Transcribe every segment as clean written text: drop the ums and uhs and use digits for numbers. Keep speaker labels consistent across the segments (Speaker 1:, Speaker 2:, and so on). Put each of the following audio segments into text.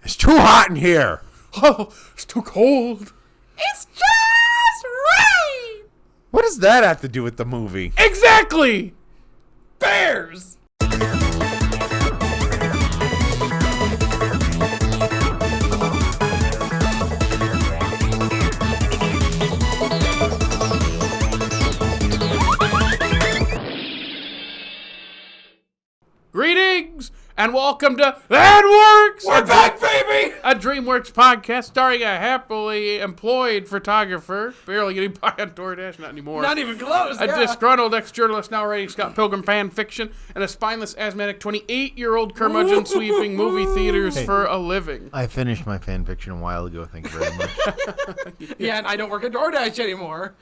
Speaker 1: It's too hot in here.
Speaker 2: Oh, it's too cold.
Speaker 3: It's just right.
Speaker 1: What does that have to do with the movie?
Speaker 2: Exactly.
Speaker 3: Bears.
Speaker 2: Greetings and welcome to DreamWorks.
Speaker 3: We're back, baby.
Speaker 2: A DreamWorks podcast starring a happily employed photographer, barely getting by on DoorDash, not anymore.
Speaker 3: Not even close.
Speaker 2: A disgruntled ex-journalist now writing Scott Pilgrim fan fiction, and a spineless, asthmatic 28-year-old curmudgeon sweeping movie theaters for a living.
Speaker 1: I finished my fan fiction a while ago. Thank you very much.
Speaker 3: Yeah, and I don't work at DoorDash anymore.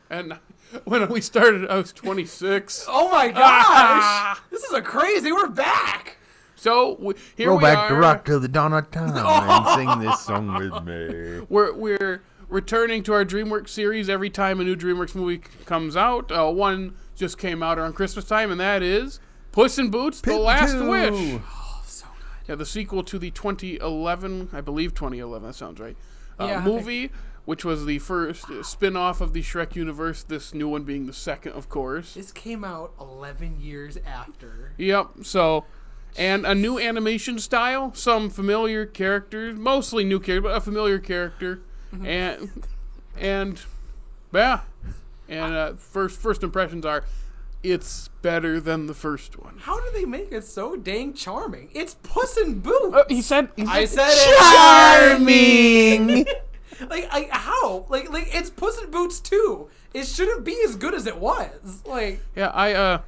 Speaker 2: And when we started, I was 26.
Speaker 3: Oh my gosh! This is a crazy. We're back.
Speaker 2: So here
Speaker 1: Go
Speaker 2: we
Speaker 1: back
Speaker 2: are.
Speaker 1: to rock till the dawn of time and sing this song with me.
Speaker 2: We're returning to our DreamWorks series every time a new DreamWorks movie comes out. One just came out around Christmas time, and that is Puss in Boots: The Last Wish.
Speaker 3: Oh, so good.
Speaker 2: Yeah, the sequel to the 2011, I believe 2011. That sounds right.
Speaker 3: Yeah,
Speaker 2: movie, which was the first spin-off of the Shrek universe. This new one being the second, of course.
Speaker 3: This came out 11 years after.
Speaker 2: Yep. So. And a new animation style, some familiar characters, mostly new characters, but a familiar character, and first impressions are, it's better than the first one.
Speaker 3: How do they make it so dang charming? It's Puss in Boots.
Speaker 2: He said
Speaker 3: I said it.
Speaker 1: Charming.
Speaker 3: How? Like it's Puss in Boots 2. It shouldn't be as good as it was. Like,
Speaker 2: yeah,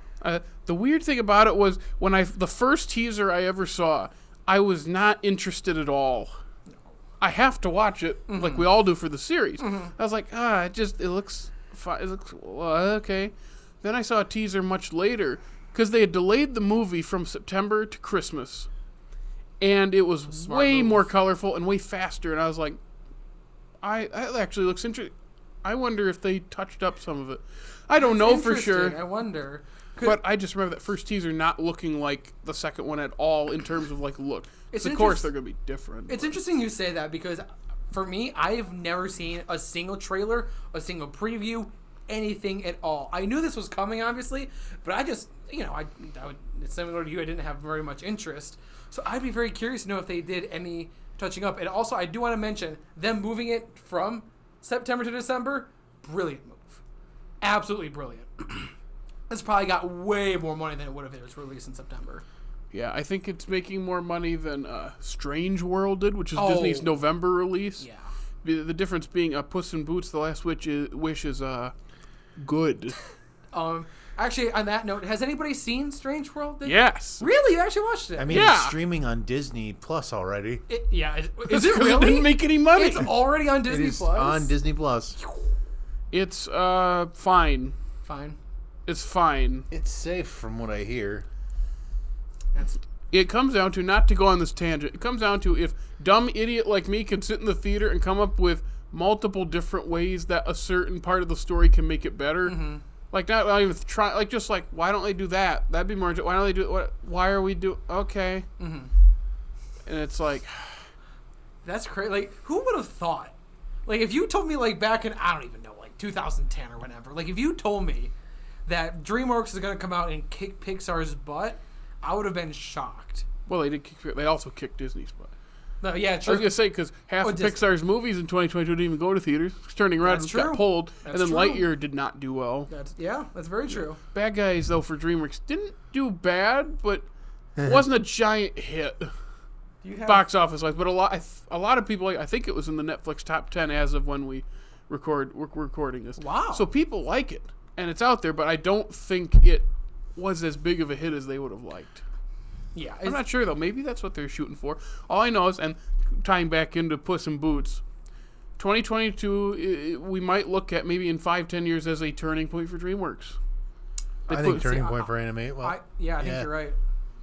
Speaker 2: the weird thing about it was when the first teaser I ever saw, I was not interested at all. I have to watch it like we all do for the series. I was like, it looks fine. It looks okay. Then I saw a teaser much later because they had delayed the movie from September to Christmas, and it was way more colorful and way faster. And I was like, it actually looks interesting. I wonder if they touched up some of it. I don't know for sure.
Speaker 3: I wonder.
Speaker 2: But I just remember that first teaser not looking like the second one at all in terms of like look. Of course they're going to be different.
Speaker 3: It's interesting you say that because for me, I've never seen a single trailer, a single preview, anything at all. I knew this was coming, obviously, but I just, it's similar to you, I didn't have very much interest. So I'd be very curious to know if they did any touching up. And also, I do want to mention them moving it from September to December. Brilliant move. Absolutely brilliant. It's probably got way more money than it would have if it was released in September.
Speaker 2: Yeah, I think it's making more money than Strange World did, which is Disney's November release.
Speaker 3: Yeah.
Speaker 2: The difference being Puss in Boots: The Last Wish is good.
Speaker 3: Actually, on that note, has anybody seen Strange World?
Speaker 2: Yes.
Speaker 3: Really? You actually watched it?
Speaker 1: I mean,
Speaker 2: Yeah.
Speaker 1: it's streaming on Disney Plus already.
Speaker 3: Is it really?
Speaker 2: It didn't make any money.
Speaker 3: It's already on Disney
Speaker 1: It is
Speaker 3: Plus.
Speaker 1: on Disney Plus.
Speaker 2: It's fine.
Speaker 3: Fine.
Speaker 2: It's fine.
Speaker 1: It's safe from what I hear.
Speaker 2: It comes down to, not to go on this tangent, it comes down to if dumb idiot like me can sit in the theater and come up with multiple different ways that a certain part of the story can make it better. Like, not even try, like, just like, why don't they do that? That'd be more, why don't they do it? Why are we okay. And it's like,
Speaker 3: that's crazy. Like, who would have thought? Like, if you told me, like, back in, I don't even know, like, 2010 or whatever. Like, if you told me that DreamWorks is going to come out and kick Pixar's butt, I would have been shocked.
Speaker 2: well, they also kicked Disney's butt.
Speaker 3: No, yeah,
Speaker 2: I was
Speaker 3: true.
Speaker 2: going to say, because half of Pixar's movies in 2022 didn't even go to theaters. It's turning around and got pulled.
Speaker 3: That's
Speaker 2: and then
Speaker 3: true.
Speaker 2: Lightyear did not do well.
Speaker 3: That's very true.
Speaker 2: Bad Guys, though, for DreamWorks didn't do bad, but it wasn't a giant hit box office-wise. But a lot of people, I think it was in the Netflix top 10 as of when we're recording this.
Speaker 3: Wow.
Speaker 2: So people like it, and it's out there, but I don't think it was as big of a hit as they would have liked.
Speaker 3: Yeah.
Speaker 2: I'm not sure, though. Maybe that's what they're shooting for. All I know is, and tying back into Puss in Boots, 2022, we might look at maybe in 5-10 years as a turning point for DreamWorks.
Speaker 1: I think turning point for anime. Well,
Speaker 3: I think you're right.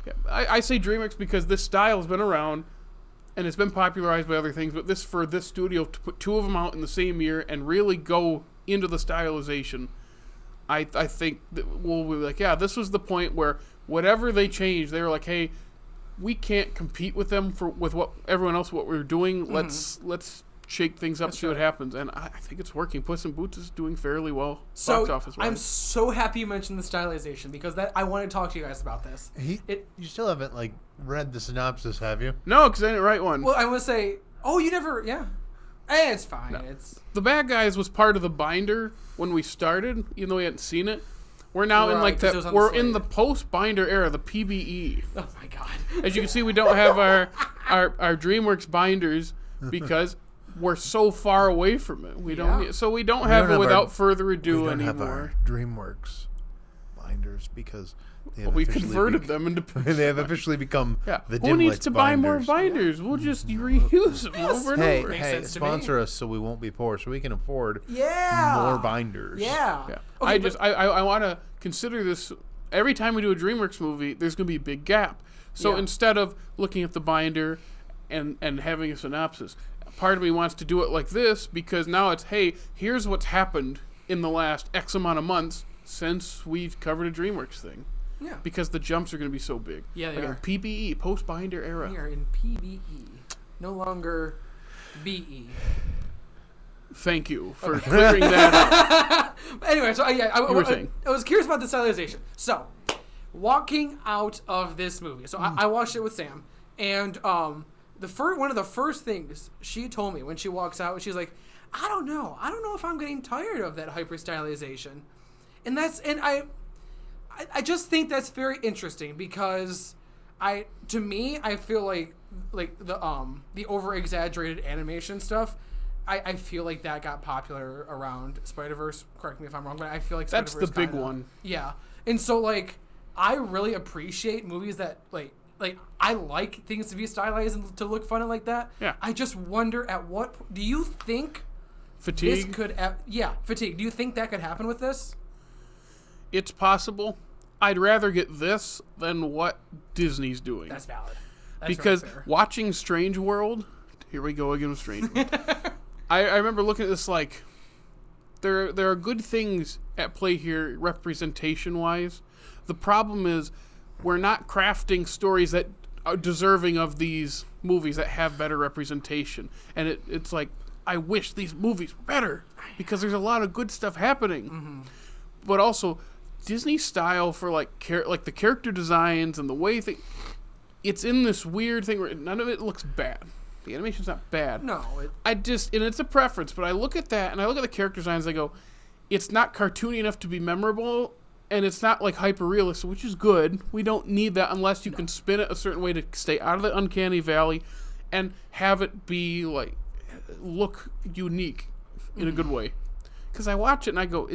Speaker 2: Yeah, I say DreamWorks because this style has been around, and it's been popularized by other things, but for this studio to put two of them out in the same year and really go into the stylization, I think that we'll be like, yeah, this was the point where whatever they changed, they were like, hey, we can't compete with them with what everyone else what we're doing.
Speaker 3: Mm-hmm.
Speaker 2: Let's shake things up, see what happens, and I think it's working. Puss in Boots is doing fairly well
Speaker 3: So
Speaker 2: box office-wise.
Speaker 3: I'm so happy you mentioned the stylization because I want to talk to you guys about this.
Speaker 1: You still haven't read the synopsis, have you?
Speaker 2: No, because I didn't write one.
Speaker 3: Well, I want to say, you never, yeah. It's fine. No. It's
Speaker 2: The Bad Guys was part of the binder when we started, even though we hadn't seen it. We're now in that. We're in the post-binder era, the PBE.
Speaker 3: Oh my god!
Speaker 2: As you can see, we don't have our DreamWorks binders because we're so far away from it. We don't have it without further ado anymore. We don't have our
Speaker 1: DreamWorks binders because
Speaker 2: we converted them into.
Speaker 1: They have officially become the
Speaker 2: Who needs
Speaker 1: Dimwits
Speaker 2: to buy more
Speaker 1: binders.
Speaker 2: Binders? We'll just reuse them over and over.
Speaker 1: Hey, sponsor us so we won't be poor, so we can afford more binders.
Speaker 3: Yeah.
Speaker 2: Okay, I want to consider this. Every time we do a DreamWorks movie, there's going to be a big gap. So instead of looking at the binder and having a synopsis, part of me wants to do it like this because now it's, hey, here's what's happened in the last X amount of months since we've covered a DreamWorks thing.
Speaker 3: Yeah.
Speaker 2: Because the jumps are going to be so big.
Speaker 3: Yeah, they are.
Speaker 2: PBE, post-binder era.
Speaker 3: We are in PBE. No longer BE.
Speaker 2: Thank you for clearing that up.
Speaker 3: Anyway, so I was curious about the stylization. So, walking out of this movie, so I watched it with Sam, and one of the first things she told me when she walks out, she's like, I don't know if I'm getting tired of that hyper stylization, and I just think that's very interesting because I feel like the over exaggerated animation stuff. I feel like that got popular around Spider-Verse. Correct me if I'm wrong, but I feel like
Speaker 2: that's
Speaker 3: Spider-Verse
Speaker 2: the big one.
Speaker 3: Yeah, and so I really appreciate movies that I like things to be stylized and to look fun and like that.
Speaker 2: Yeah.
Speaker 3: I just wonder do you think
Speaker 2: fatigue
Speaker 3: this could fatigue? Do you think that could happen with this?
Speaker 2: It's possible. I'd rather get this than what Disney's doing.
Speaker 3: That's valid. That's
Speaker 2: because
Speaker 3: fair.
Speaker 2: watching Strange World, here we go again with Strange World. I remember looking at this there are good things at play here representation-wise. The problem is we're not crafting stories that are deserving of these movies that have better representation. And it's like, I wish these movies were better because there's a lot of good stuff happening. Mm-hmm. But also, Disney style for the character designs and the way it's in this weird thing where none of it looks bad. The animation's not bad.
Speaker 3: No.
Speaker 2: And it's a preference, but I look at that and I look at the character designs and I go, it's not cartoony enough to be memorable and it's not hyper realistic, which is good. We don't need that unless you can spin it a certain way to stay out of the uncanny valley and have it be look unique in a good way. Because I watch it and I go,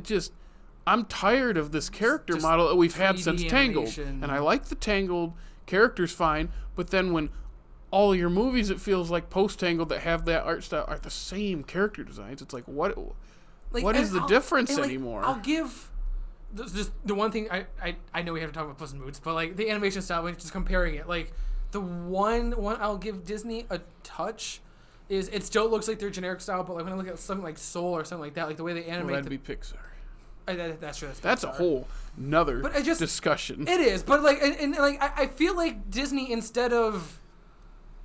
Speaker 2: I'm tired of this character model that we've had since Tangled. And I like the Tangled characters fine, but then when all your movies, it feels like post-Tangled that have that art style are the same character designs. It's like, what is the difference anymore?
Speaker 3: I'll give just the one thing I know we have to talk about Puss in Boots, but the animation style, when just comparing it, the one I'll give Disney a touch is it still looks like their generic style, but when I look at something like Soul or something like that, the way they animate,
Speaker 2: that'd be Pixar.
Speaker 3: That's true.
Speaker 2: That's a whole another discussion.
Speaker 3: It is, but I feel like Disney, instead of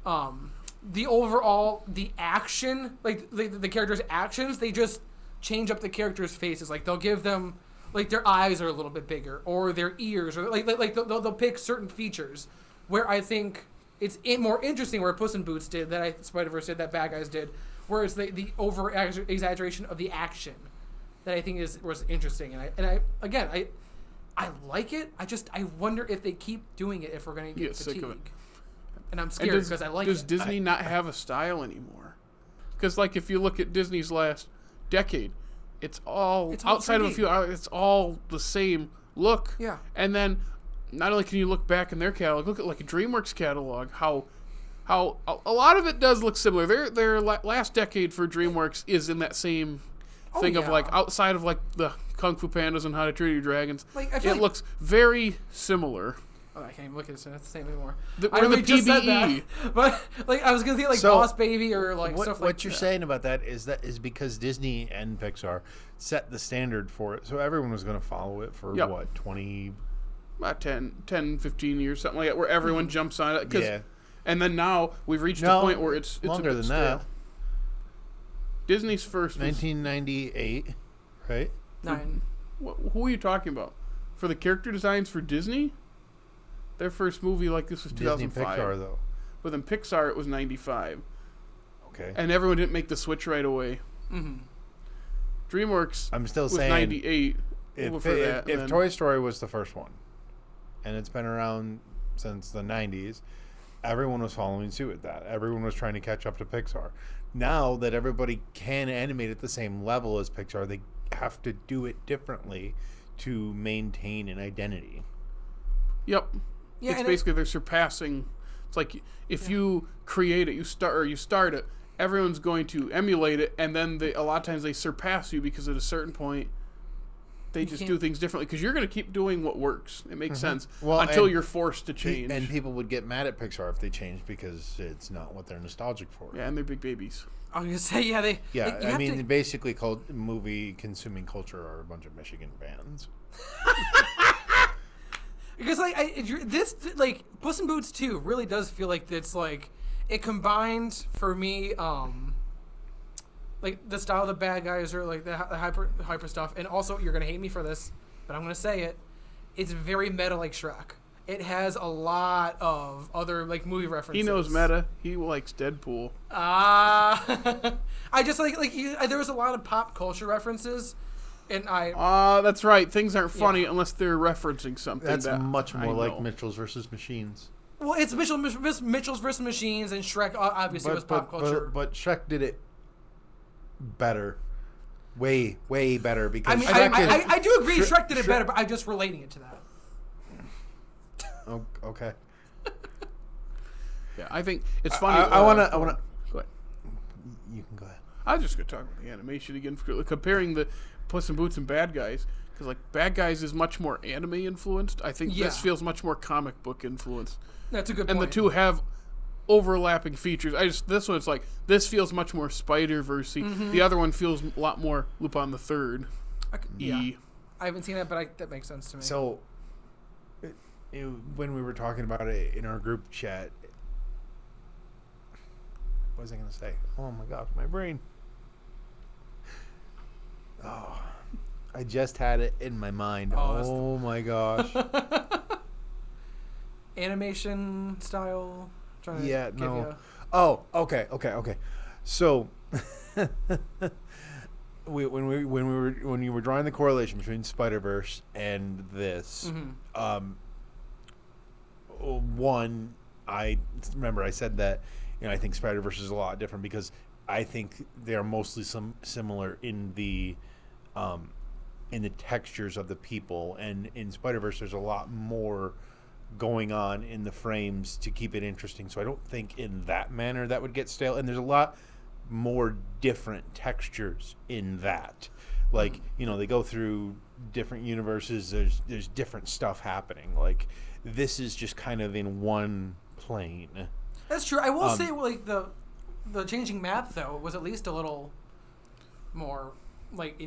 Speaker 3: the action, the characters' actions, they just change up the characters' faces. They'll give them their eyes are a little bit bigger, or their ears, or they'll pick certain features. Where I think it's more interesting, where Puss in Boots did, that Spider-Verse did, that Bad Guys did, where it's the over exaggeration of the action that I think was interesting, and I like it. I wonder if they keep doing it, if we're going to get fatigue. Sick of it. And I'm scared because I like it.
Speaker 2: Does Disney not have a style anymore? Because if you look at Disney's last decade, it's all outside 3D. Of a few. It's all the same look.
Speaker 3: Yeah.
Speaker 2: And then not only can you look back in their catalog, look at a DreamWorks catalog. How a lot of it does look similar. Their last decade for DreamWorks is in that same thing of outside of the Kung Fu Pandas and How to Train Your Dragons. It looks very similar.
Speaker 3: Oh, I can't even look at it. So that's the same anymore.
Speaker 2: We're in the PBE.
Speaker 3: But I was gonna think Boss Baby or stuff like that.
Speaker 1: What you're saying about that is because Disney and Pixar set the standard for it, so everyone was going to follow it for 20
Speaker 2: about 10, 15 years, something like that, where everyone jumps on it.
Speaker 1: Yeah.
Speaker 2: And then now we've reached a point where it's
Speaker 1: longer
Speaker 2: a bit
Speaker 1: than that.
Speaker 2: Disney's first was
Speaker 1: 1998, right?
Speaker 3: 9.
Speaker 2: Who are you talking about? For the character designs for Disney? Their first movie like this was 2005.
Speaker 1: Disney Pixar, though.
Speaker 2: But then Pixar, it was 95.
Speaker 1: Okay.
Speaker 2: And everyone didn't make the switch right away.
Speaker 3: Mm-hmm.
Speaker 2: DreamWorks
Speaker 1: I'm still
Speaker 2: was
Speaker 1: saying
Speaker 2: 98.
Speaker 1: If Toy Story was the first one, and it's been around since the 90s, everyone was following suit with that. Everyone was trying to catch up to Pixar. Now that everybody can animate at the same level as Pixar, they have to do it differently to maintain an identity.
Speaker 2: Yep.
Speaker 3: Yeah,
Speaker 2: it's basically they're surpassing. It's like if you create it, you start it, everyone's going to emulate it, and then a lot of times they surpass you because at a certain point they just do things differently because you're going to keep doing what works. It makes sense until you're forced to change.
Speaker 1: And people would get mad at Pixar if they changed because it's not what they're nostalgic for.
Speaker 2: Yeah, and they're big babies.
Speaker 3: I was going to say, yeah, they...
Speaker 1: Yeah, I mean, basically, movie consuming culture are a bunch of Michigan bands.
Speaker 3: Because, like, Puss in Boots 2 really does feel like it's, like, it combined, for me, like, the style of the bad guys or, like, the hyper stuff. And also, you're going to hate me for this, but I'm going to say it. It's very meta like Shrek. It has a lot of other, like, movie references.
Speaker 2: He knows meta. He likes Deadpool.
Speaker 3: I just, there was a lot of pop culture references. And
Speaker 2: that's right. Things aren't funny unless they're referencing something.
Speaker 1: That's much more like Mitchell's versus Machines.
Speaker 3: Well, it's Mitchell's versus Machines, and Shrek obviously was pop culture.
Speaker 1: But Shrek did it better. Way better. Because
Speaker 3: I mean, I do agree Shrek did it better, but I'm just relating it to that.
Speaker 1: Oh, okay.
Speaker 2: Yeah, I think it's funny.
Speaker 1: I want to...
Speaker 2: Go ahead.
Speaker 1: You can go ahead.
Speaker 2: I was just going to talk about the animation again, comparing the Puss in Boots and Bad Guys, because like Bad Guys is much more anime influenced. I think this feels much more comic book influenced.
Speaker 3: That's a good point.
Speaker 2: And the two have overlapping features. This one's like this feels much more Spider-Verse-y. Mm-hmm. The other one feels a lot more Lupin the Third.
Speaker 3: I haven't seen it, but that makes sense to me.
Speaker 1: So, when we were talking about it in our group chat, what was I going to say? Oh my gosh, my brain. Oh, I just had it in my mind. Oh my gosh.
Speaker 3: Animation style.
Speaker 1: Oh, okay. So, when you were drawing the correlation between Spider-Verse and this, one, I remember I said that I think Spider-Verse is a lot different because I think they are mostly similar in the textures of the people, and in Spider-Verse there's a lot more going on in the frames to keep it interesting. So I don't think in that manner that would get stale, and there's a lot more different textures in that. Like, they go through different universes, there's different stuff happening. Like, this is just kind of in one plane.
Speaker 3: That's true. I will say, like, the changing map, though, was at least a little more, like,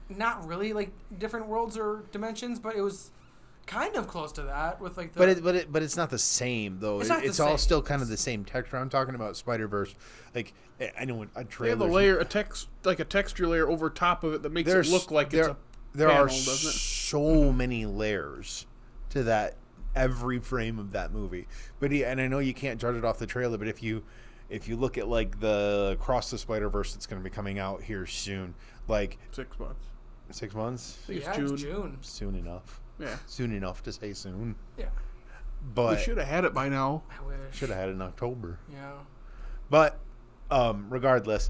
Speaker 3: not really, like, different worlds or dimensions, but it was kind of close to that with, like, the...
Speaker 1: But it's not the same, though. It's
Speaker 3: all
Speaker 1: still kind of the same texture. I'm talking about Spider-Verse. Like, I know a trailer...
Speaker 2: They have a layer, a texture layer over top of it that makes it look like it's a
Speaker 1: There
Speaker 2: panel,
Speaker 1: are so many layers to that, every frame of that movie. And I know you can't judge it off the trailer, but if you look at, like, the Across the Spider-Verse that's going to be coming out here soon, like...
Speaker 2: 6 months.
Speaker 1: 6 months?
Speaker 3: It's June.
Speaker 1: Soon enough.
Speaker 2: Yeah.
Speaker 1: Soon enough to say soon.
Speaker 3: Yeah.
Speaker 1: But
Speaker 2: we should have had it by now.
Speaker 3: I wish.
Speaker 1: Should have had it in October.
Speaker 3: Yeah.
Speaker 1: But regardless,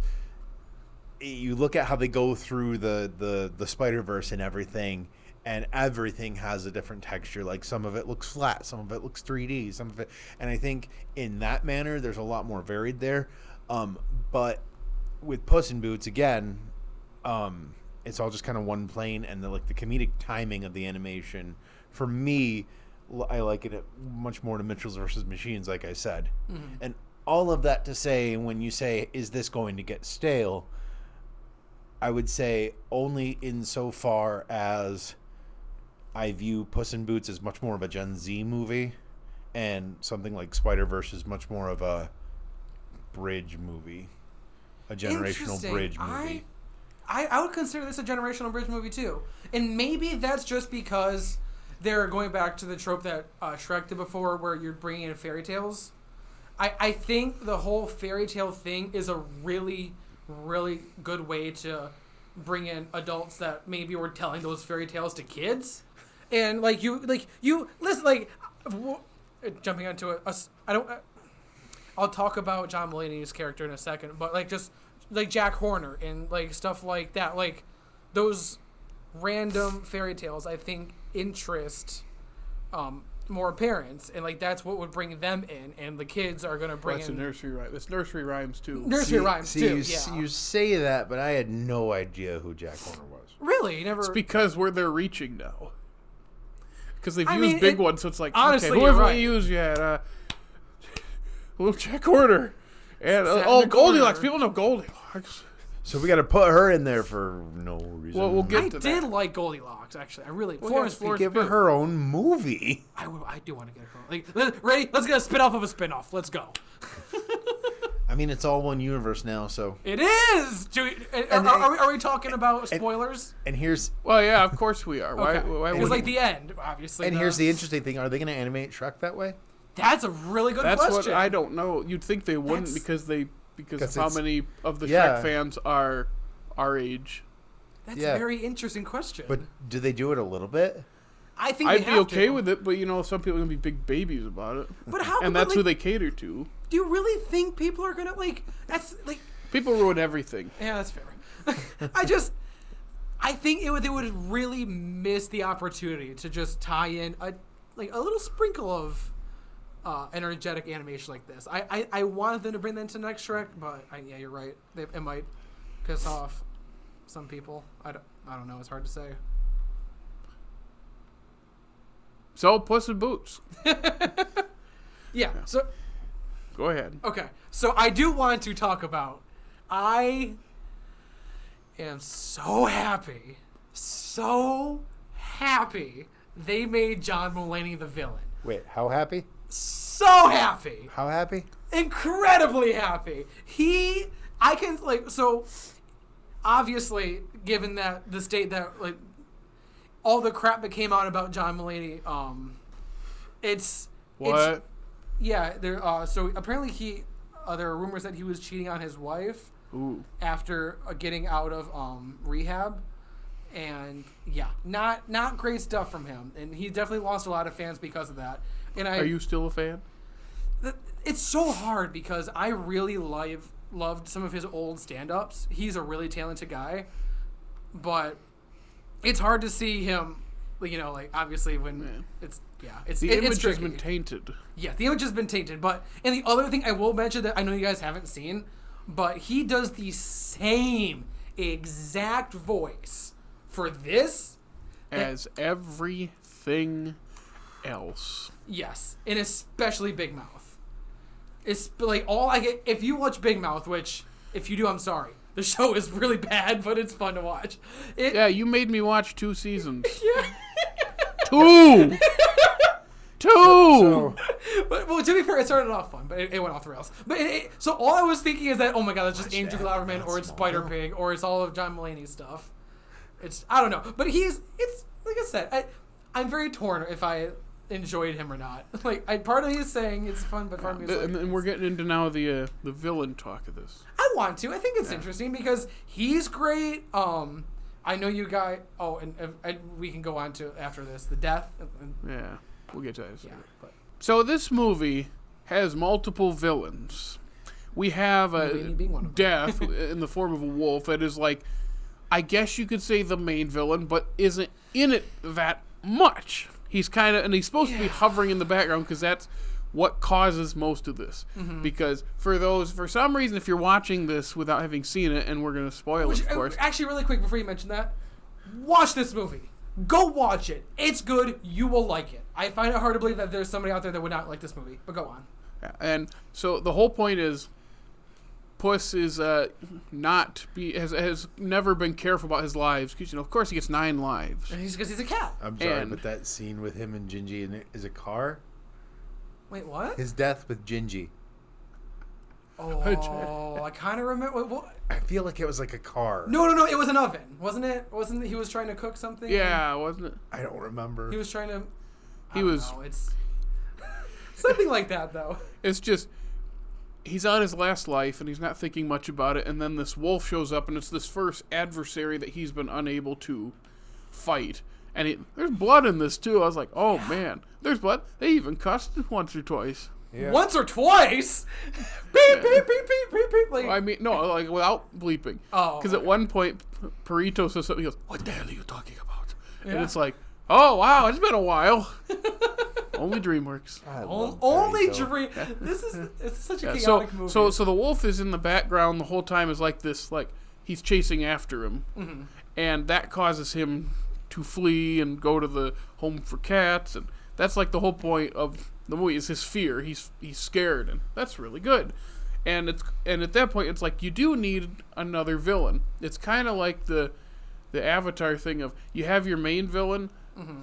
Speaker 1: you look at how they go through the Spider-Verse and everything, and everything has a different texture. Like, some of it looks flat, some of it looks 3D, some of it... And I think in that manner, there's a lot more varied there. But with Puss in Boots, again... it's all just kind of one plane, and the comedic timing of the animation, for me, I like it much more to Mitchell's versus Machines, like I said. Mm-hmm. And all of that to say, when you say, is this going to get stale, I would say only insofar as I view Puss in Boots as much more of a Gen Z movie, and something like Spider-Verse is much more of a bridge movie, a generational bridge movie.
Speaker 3: I would consider this a generational bridge movie too, and maybe that's just because they're going back to the trope that Shrek did before, where you're bringing in fairy tales. I think the whole fairy tale thing is a really, really good way to bring in adults that maybe were telling those fairy tales to kids, and you listen, jumping into it. I'll talk about John Mulaney's character in a second, but just Jack Horner and stuff like that, those random fairy tales, I think interest more parents, and that's what would bring them in, and the kids are gonna bring
Speaker 2: that's
Speaker 3: in
Speaker 2: a nursery rhyme. It's nursery rhymes too.
Speaker 1: You say that, but I had no idea who Jack Horner was.
Speaker 3: Really? You never.
Speaker 2: It's because where they're reaching now. Because they've used big ones, so it's
Speaker 3: honestly,
Speaker 2: okay, who have
Speaker 3: right.
Speaker 2: we used yet? Little Jack Horner. And
Speaker 3: Corner.
Speaker 2: Goldilocks. People know Goldilocks.
Speaker 1: So we got to put her in there for no reason.
Speaker 2: Well, we'll get
Speaker 3: I
Speaker 2: to
Speaker 3: did
Speaker 2: that.
Speaker 3: like Goldilocks, actually. I really.
Speaker 2: Florence
Speaker 1: give her her own movie.
Speaker 3: I do want to get her. Ready? Let's get a spin-off of a spin-off. Let's go.
Speaker 1: I mean, it's all one universe now, so.
Speaker 3: It is. Are we talking about spoilers?
Speaker 1: And here's.
Speaker 2: Well, yeah, of course we are.
Speaker 3: Okay.
Speaker 2: Why
Speaker 3: Because
Speaker 2: wouldn't
Speaker 3: the end, obviously.
Speaker 1: And here's the interesting thing: are they going to animate Shrek that way?
Speaker 3: That's a really good
Speaker 2: That's
Speaker 3: question.
Speaker 2: what I don't know. You'd think they wouldn't because of how many of the
Speaker 1: Yeah.
Speaker 2: Shrek fans are our age.
Speaker 3: That's a very interesting question.
Speaker 1: But do they do it a little bit?
Speaker 3: I think
Speaker 2: I'd
Speaker 3: they
Speaker 2: be
Speaker 3: have
Speaker 2: okay
Speaker 3: to.
Speaker 2: with it, but some people are gonna be big babies about it.
Speaker 3: But how?
Speaker 2: And that's who they cater to.
Speaker 3: Do you really think people are gonna That's
Speaker 2: People ruin everything.
Speaker 3: Yeah, that's fair. I think they would really miss the opportunity to just tie in a little sprinkle of energetic animation like this. I wanted them to bring that into next Shrek, but yeah, you're right. It might piss off some people. I don't know. It's hard to say.
Speaker 2: So, Puss in Boots.
Speaker 3: Yeah. So
Speaker 2: Go ahead.
Speaker 3: okay. So I do want to talk about. I am so happy they made John Mulaney the villain.
Speaker 1: Wait, how happy?
Speaker 3: So happy.
Speaker 1: How happy?
Speaker 3: Incredibly happy. So obviously, given that the state that all the crap that came out about John Mulaney,
Speaker 2: What?
Speaker 3: yeah, there. So apparently there are rumors that he was cheating on his wife.
Speaker 2: Ooh.
Speaker 3: After getting out of rehab, and yeah, not great stuff from him, and he definitely lost a lot of fans because of that. And
Speaker 2: Are you still a fan?
Speaker 3: It's so hard because I really loved some of his old stand-ups. He's a really talented guy, but it's hard to see him. Obviously when it's
Speaker 2: The image
Speaker 3: tricky.
Speaker 2: has been tainted.
Speaker 3: Yeah, the image has been tainted. And the other thing I will mention that I know you guys haven't seen, but he does the same exact voice for this
Speaker 2: As everything else.
Speaker 3: Yes, and especially Big Mouth. It's all I get. If you watch Big Mouth, which if you do, I'm sorry. The show is really bad, but it's fun to watch.
Speaker 2: Yeah, you made me watch 2 seasons.
Speaker 3: Yeah.
Speaker 2: 2! 2!
Speaker 3: But to be fair, it started off fun, but it went off the rails. But so all I was thinking is that, oh my god, it's just Andrew Lauerman, or it's Spider Pig, or it's all of John Mulaney's stuff. I don't know, but it's like I said, I'm very torn if I enjoyed him or not. Part of me is saying it's fun, but part of me is
Speaker 2: and we're getting into now the villain talk of this.
Speaker 3: I want to. I think it's interesting because he's great. I know you guys. Oh, and we can go on to after this the death.
Speaker 2: Yeah, we'll get to that.
Speaker 3: Yeah, but
Speaker 2: So this movie has multiple villains. We have a
Speaker 3: Mulaney being one of them.
Speaker 2: death in the form of a wolf that is I guess you could say the main villain, but isn't in it that much. He's and he's supposed to be hovering in the background because that's what causes most of this.
Speaker 3: Mm-hmm.
Speaker 2: Because for some reason, if you're watching this without having seen it, and we're going to spoil it, of course.
Speaker 3: Actually, really quick before you mention that, watch this movie. Go watch it. It's good. You will like it. I find it hard to believe that there's somebody out there that would not like this movie. But go on.
Speaker 2: And so the whole point is Puss is has never been careful about his lives because of course he gets 9 lives.
Speaker 3: Because he's a cat.
Speaker 1: I'm sorry, but that scene with him and Gingy is a car.
Speaker 3: Wait, what?
Speaker 1: His death with Gingy.
Speaker 3: Oh, I kind of remember. What?
Speaker 1: I feel like it was like a car.
Speaker 3: No, it was an oven, wasn't it? Wasn't he was trying to cook something?
Speaker 2: Yeah, wasn't it?
Speaker 1: I don't remember.
Speaker 3: He was trying to. It's something like that, though.
Speaker 2: It's just he's on his last life and he's not thinking much about it, and then this wolf shows up, and it's this first adversary that he's been unable to fight. And there's blood in this too. I was like, oh man, there's blood. They even cussed once or twice.
Speaker 3: Yeah. Once or twice? Beep, beep, beep, beep, beep, beep. Like,
Speaker 2: I mean, no, like without bleeping.
Speaker 3: Oh.
Speaker 2: Because at one point, Perito says something, he goes, what the hell are you talking about? Yeah. And it's like, oh, wow, it's been a while. Only DreamWorks.
Speaker 3: Only Dream. It's such a chaotic movie.
Speaker 2: So the wolf is in the background the whole time, is like this, like, he's chasing after him. Mm-hmm. And that causes him to flee and go to the home for cats. And that's like the whole point of the movie is his fear. He's scared, and that's really good. And at that point, it's like you do need another villain. It's kind of like the Avatar thing of you have your main villain, mm-hmm.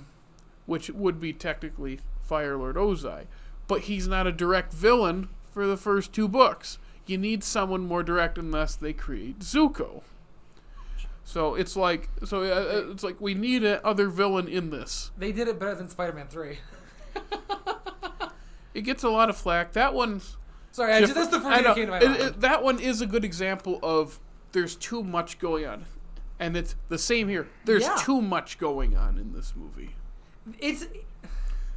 Speaker 2: which would be technically Fire Lord Ozai, but he's not a direct villain for the first 2 books. You need someone more direct unless they create Zuko. So it's like we need another villain in this.
Speaker 3: They did it better than Spider-Man 3.
Speaker 2: It gets a lot of flack. That one's...
Speaker 3: Sorry, that's the first thing that came to my mind.
Speaker 2: That one is a good example of there's too much going on. And it's the same here. There's too much going on in this movie.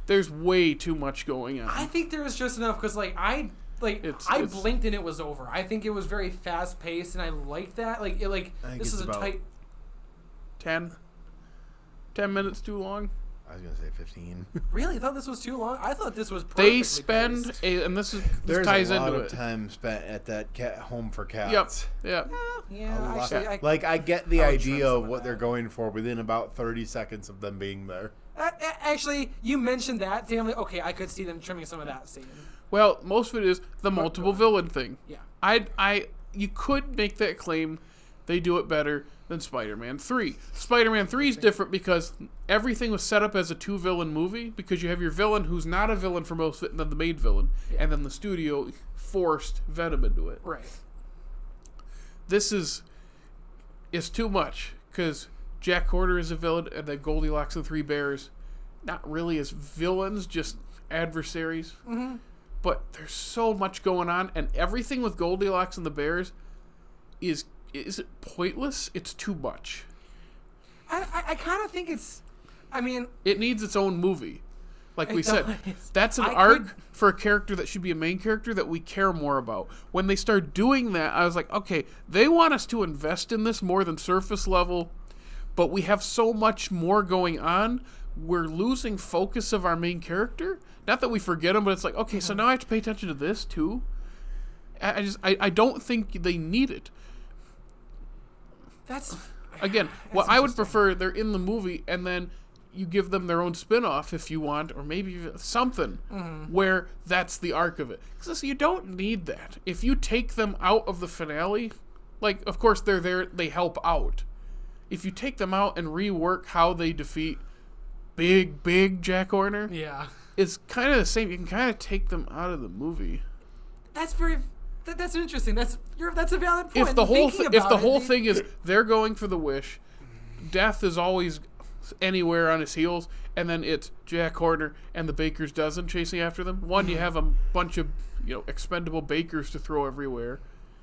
Speaker 2: There's way too much going on.
Speaker 3: I think there was just enough because, I blinked and it was over. I think it was very fast paced, and I liked that. This is a tight
Speaker 2: 10 minutes too long.
Speaker 1: I was gonna say 15.
Speaker 3: Really? I thought this was too long. I thought this was perfectly
Speaker 2: They spend
Speaker 3: paced.
Speaker 2: This ties into it.
Speaker 1: There's a lot of time spent at that cat home for cats.
Speaker 2: Yep.
Speaker 3: Yeah. Actually,
Speaker 1: I get the idea of what they're going for within about 30 seconds of them being there.
Speaker 3: Actually, you mentioned that. Damn it. Okay, I could see them trimming some of that scene.
Speaker 2: Well, most of it is the multiple villain thing.
Speaker 3: Yeah.
Speaker 2: You could make that claim. They do it better than Spider-Man 3. Spider-Man 3 is different because everything was set up as a 2-villain movie because you have your villain who's not a villain for most of it and then the main villain. Yeah. And then the studio forced Venom into it.
Speaker 3: Right.
Speaker 2: This is too much because Jack Horner is a villain and then Goldilocks and the 3 Bears not really as villains, just adversaries. Mm-hmm. But there's so much going on, and everything with Goldilocks and the Bears is it pointless? It's too much.
Speaker 3: I kind of think it's... I mean...
Speaker 2: It needs its own movie. Like we said, that's an arc for a character that should be a main character that we care more about. When they start doing that, I was like, okay, they want us to invest in this more than surface level, but we have so much more going on, we're losing focus of our main character. Not that we forget him, but it's like, okay, so now I have to pay attention to this too? I don't think they need it. What I would prefer, they're in the movie, and then you give them their own spin-off if you want, or maybe something where that's the arc of it. Because you don't need that. If you take them out of the finale, of course they're there, they help out. If you take them out and rework how they defeat big Jack Horner, it's kind of the same. You can kind of take them out of the movie.
Speaker 3: That's interesting. That's a valid point.
Speaker 2: If the whole thing is they're going for the wish, Death is always anywhere on his heels, and then it's Jack Horner and the Baker's Dozen chasing after them. One, you have a bunch of expendable bakers to throw everywhere.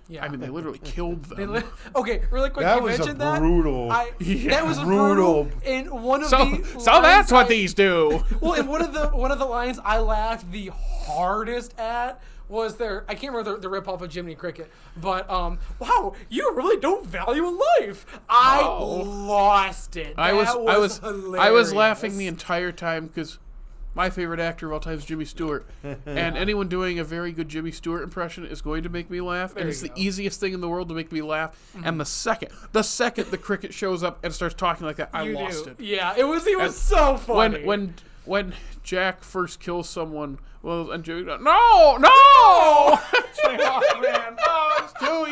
Speaker 2: Yeah. I mean, they literally killed them.
Speaker 3: Okay, really quick.
Speaker 1: That was brutal.
Speaker 3: That was brutal. In one of
Speaker 2: so that's what these do.
Speaker 3: Well, in one of the lines I laughed the hardest at was I can't remember the rip-off of Jiminy Cricket, but wow, you really don't value life. I lost it.
Speaker 2: I was laughing the entire time because my favorite actor of all time is Jimmy Stewart, and anyone doing a very good Jimmy Stewart impression is going to make me laugh, and it's the easiest thing in the world to make me laugh. Mm-hmm. And the second the cricket shows up and starts talking like that, I lost it.
Speaker 3: Yeah, it was so funny.
Speaker 2: When Jack first kills someone, and Jimmy, no! It's like, oh man, it's too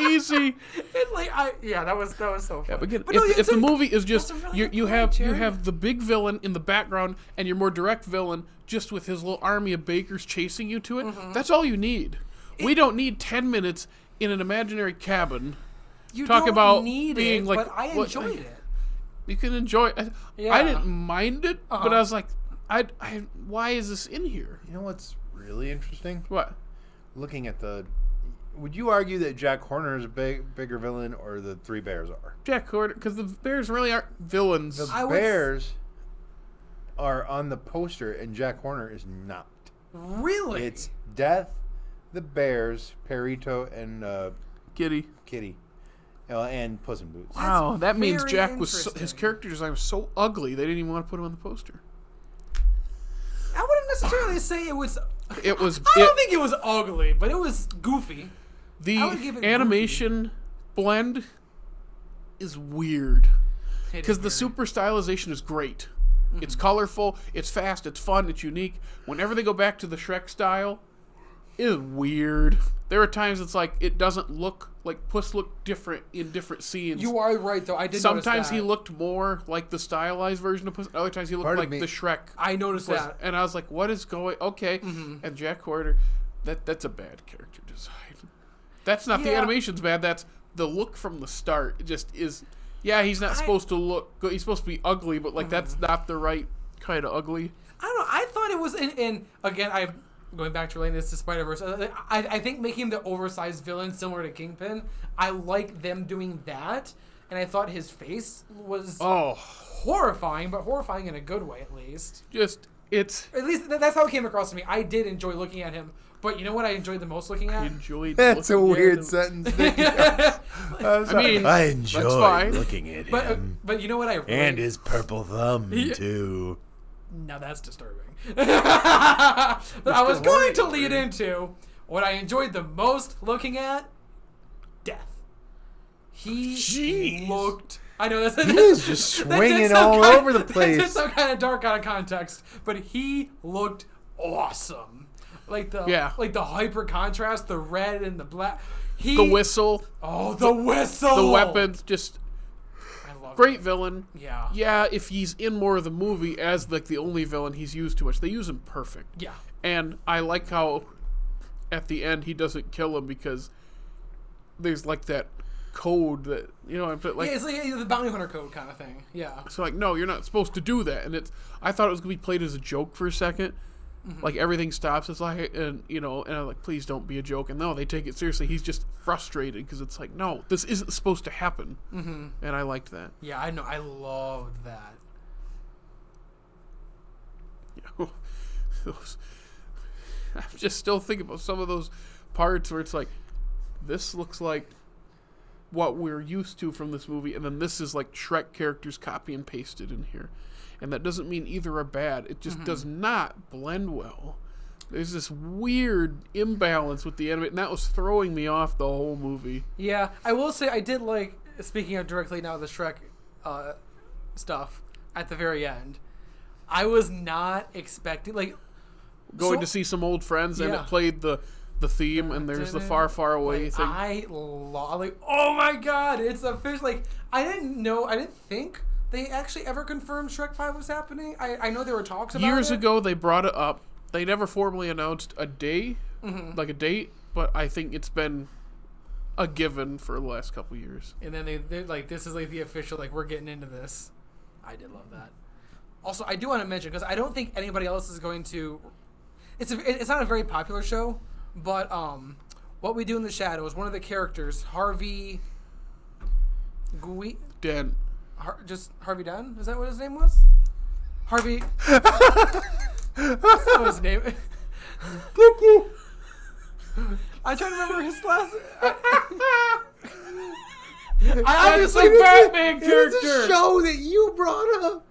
Speaker 2: movie.
Speaker 3: That was so fun.
Speaker 2: Yeah, but again,
Speaker 3: But no,
Speaker 2: if the movie is just
Speaker 3: that's a really
Speaker 2: you,
Speaker 3: good
Speaker 2: you
Speaker 3: point,
Speaker 2: have you
Speaker 3: Jared.
Speaker 2: have the big villain in the background and your more direct villain just with his little army of bakers chasing you to it. That's all you need. We don't need 10 minutes in an imaginary cabin.
Speaker 3: You
Speaker 2: talk
Speaker 3: don't
Speaker 2: about
Speaker 3: need
Speaker 2: being
Speaker 3: it,
Speaker 2: like,
Speaker 3: but I
Speaker 2: what-
Speaker 3: enjoyed it.
Speaker 2: You can enjoy. I
Speaker 3: Yeah.
Speaker 2: didn't mind it, but I was like, why is this in here?
Speaker 1: You know what's really interesting?
Speaker 2: What?
Speaker 1: Looking at would you argue that Jack Horner is a bigger villain, or the Three Bears are?
Speaker 2: Jack Horner, because the bears really aren't villains.
Speaker 1: The Bears are on the poster, and Jack Horner is not.
Speaker 3: Really?
Speaker 1: It's Death, the Bears, Perito, and
Speaker 2: Kitty.
Speaker 1: Kitty, and Puss in Boots.
Speaker 2: Wow, that means
Speaker 3: very
Speaker 2: Jack was his
Speaker 3: interesting.
Speaker 2: character design was so ugly they didn't even want to put him on the poster.
Speaker 3: I wouldn't necessarily say it was.
Speaker 2: It was.
Speaker 3: I don't think it was ugly, but it was goofy. I would give
Speaker 2: The
Speaker 3: it
Speaker 2: animation blend is weird
Speaker 3: It is
Speaker 2: because the
Speaker 3: weird.
Speaker 2: super stylization is great. It's colorful, it's fast, it's fun, it's unique. Whenever they go back to the Shrek style, it is weird. There are times it's like it doesn't look like Puss looked different in different scenes.
Speaker 3: You are right, though. I did.
Speaker 2: Sometimes
Speaker 3: notice that.
Speaker 2: he looked more like the stylized version of Puss. Other times he looked
Speaker 1: Part of
Speaker 2: like
Speaker 1: me-
Speaker 2: the Shrek.
Speaker 3: I noticed
Speaker 2: Puss.
Speaker 3: that.
Speaker 2: And I was like, "What is going?" Okay, and Jack Horner, that's a bad character design. That's not the
Speaker 3: Yeah.
Speaker 2: animation's bad. That's the look from the start. It just is. Yeah, he's not supposed to look good. He's supposed to be ugly, but like that's not the right kind of ugly.
Speaker 3: I don't know. I thought it was in again. I'm going back to relating this to Spider-Verse. I think making the oversized villain similar to Kingpin. I like them doing that, and I thought his face was
Speaker 2: Oh,
Speaker 3: horrifying, but horrifying in a good way at least.
Speaker 2: just it's
Speaker 3: At least that's how it came across to me. I did enjoy looking at him, but you know what I enjoyed the most looking at?
Speaker 2: enjoyed.
Speaker 1: That's a
Speaker 2: looking at
Speaker 1: weird
Speaker 2: him.
Speaker 1: sentence.
Speaker 2: I mean,
Speaker 1: I
Speaker 2: that's
Speaker 1: enjoy
Speaker 2: fine.
Speaker 1: looking at him.
Speaker 3: But you know what I really,
Speaker 1: And his purple thumb, too.
Speaker 3: now that's disturbing. But I was going to lead into what I enjoyed the most looking at. Death. He
Speaker 2: Jeez.
Speaker 3: looked. I know that's.
Speaker 1: He is just swinging all over the place.
Speaker 3: That's some kind of dark out of context, but he looked awesome. Like the hyper contrast, the red and the black.
Speaker 2: the whistle,
Speaker 3: Oh, the whistle.
Speaker 2: the weapons, just
Speaker 3: I love
Speaker 2: great villain.
Speaker 3: Yeah.
Speaker 2: Yeah, if he's in more of the movie as like the only villain, he's used too much. They use him perfect.
Speaker 3: Yeah.
Speaker 2: And I like how at the end he doesn't kill him because there's like that code that but like
Speaker 3: Yeah, it's like the bounty hunter code kind of thing. Yeah.
Speaker 2: so like no, you're not supposed to do that. And I thought it was gonna be played as a joke for a second. Like everything stops. It's like and I'm like, please don't be a joke. And no, they take it seriously. He's just frustrated because it's like, no, this isn't supposed to happen. And I liked that.
Speaker 3: Yeah, I know. I loved that.
Speaker 2: I'm just still thinking about some of those parts where it's like, this looks like what we're used to from this movie, and then this is like Shrek characters copy and pasted in here. And that doesn't mean either are bad. It just does not blend well. There's this weird imbalance with the anime, and that was throwing me off the whole movie.
Speaker 3: Yeah, I will say I did like, speaking of directly now the Shrek stuff at the very end. I was not expecting, like...
Speaker 2: Going to see some old friends, and
Speaker 3: Yeah.
Speaker 2: it played the theme, and there's the far, far away
Speaker 3: like,
Speaker 2: thing.
Speaker 3: Oh my god, it's a fish. Like, I didn't think they actually ever confirmed Shrek 5 was happening. I know there were talks about
Speaker 2: Years
Speaker 3: it.
Speaker 2: ago, they brought it up. They never formally announced a day, like a date, but I think it's been a given for the last couple years.
Speaker 3: And then they're like, this is like the official, like, we're getting into this. I did love that. Also, I do want to mention, because I don't think anybody else is going to... It's not a very popular show, but What We Do in the Shadows, one of the characters, Harvey...
Speaker 2: Dan.
Speaker 3: just Harvey Dent? Is that what his name was? Harvey... That's not his name.
Speaker 1: Dickey.
Speaker 3: I'm trying to remember his last... I
Speaker 2: That's
Speaker 3: obviously...
Speaker 2: a Batman
Speaker 1: It's a
Speaker 2: character!
Speaker 1: show that you brought up.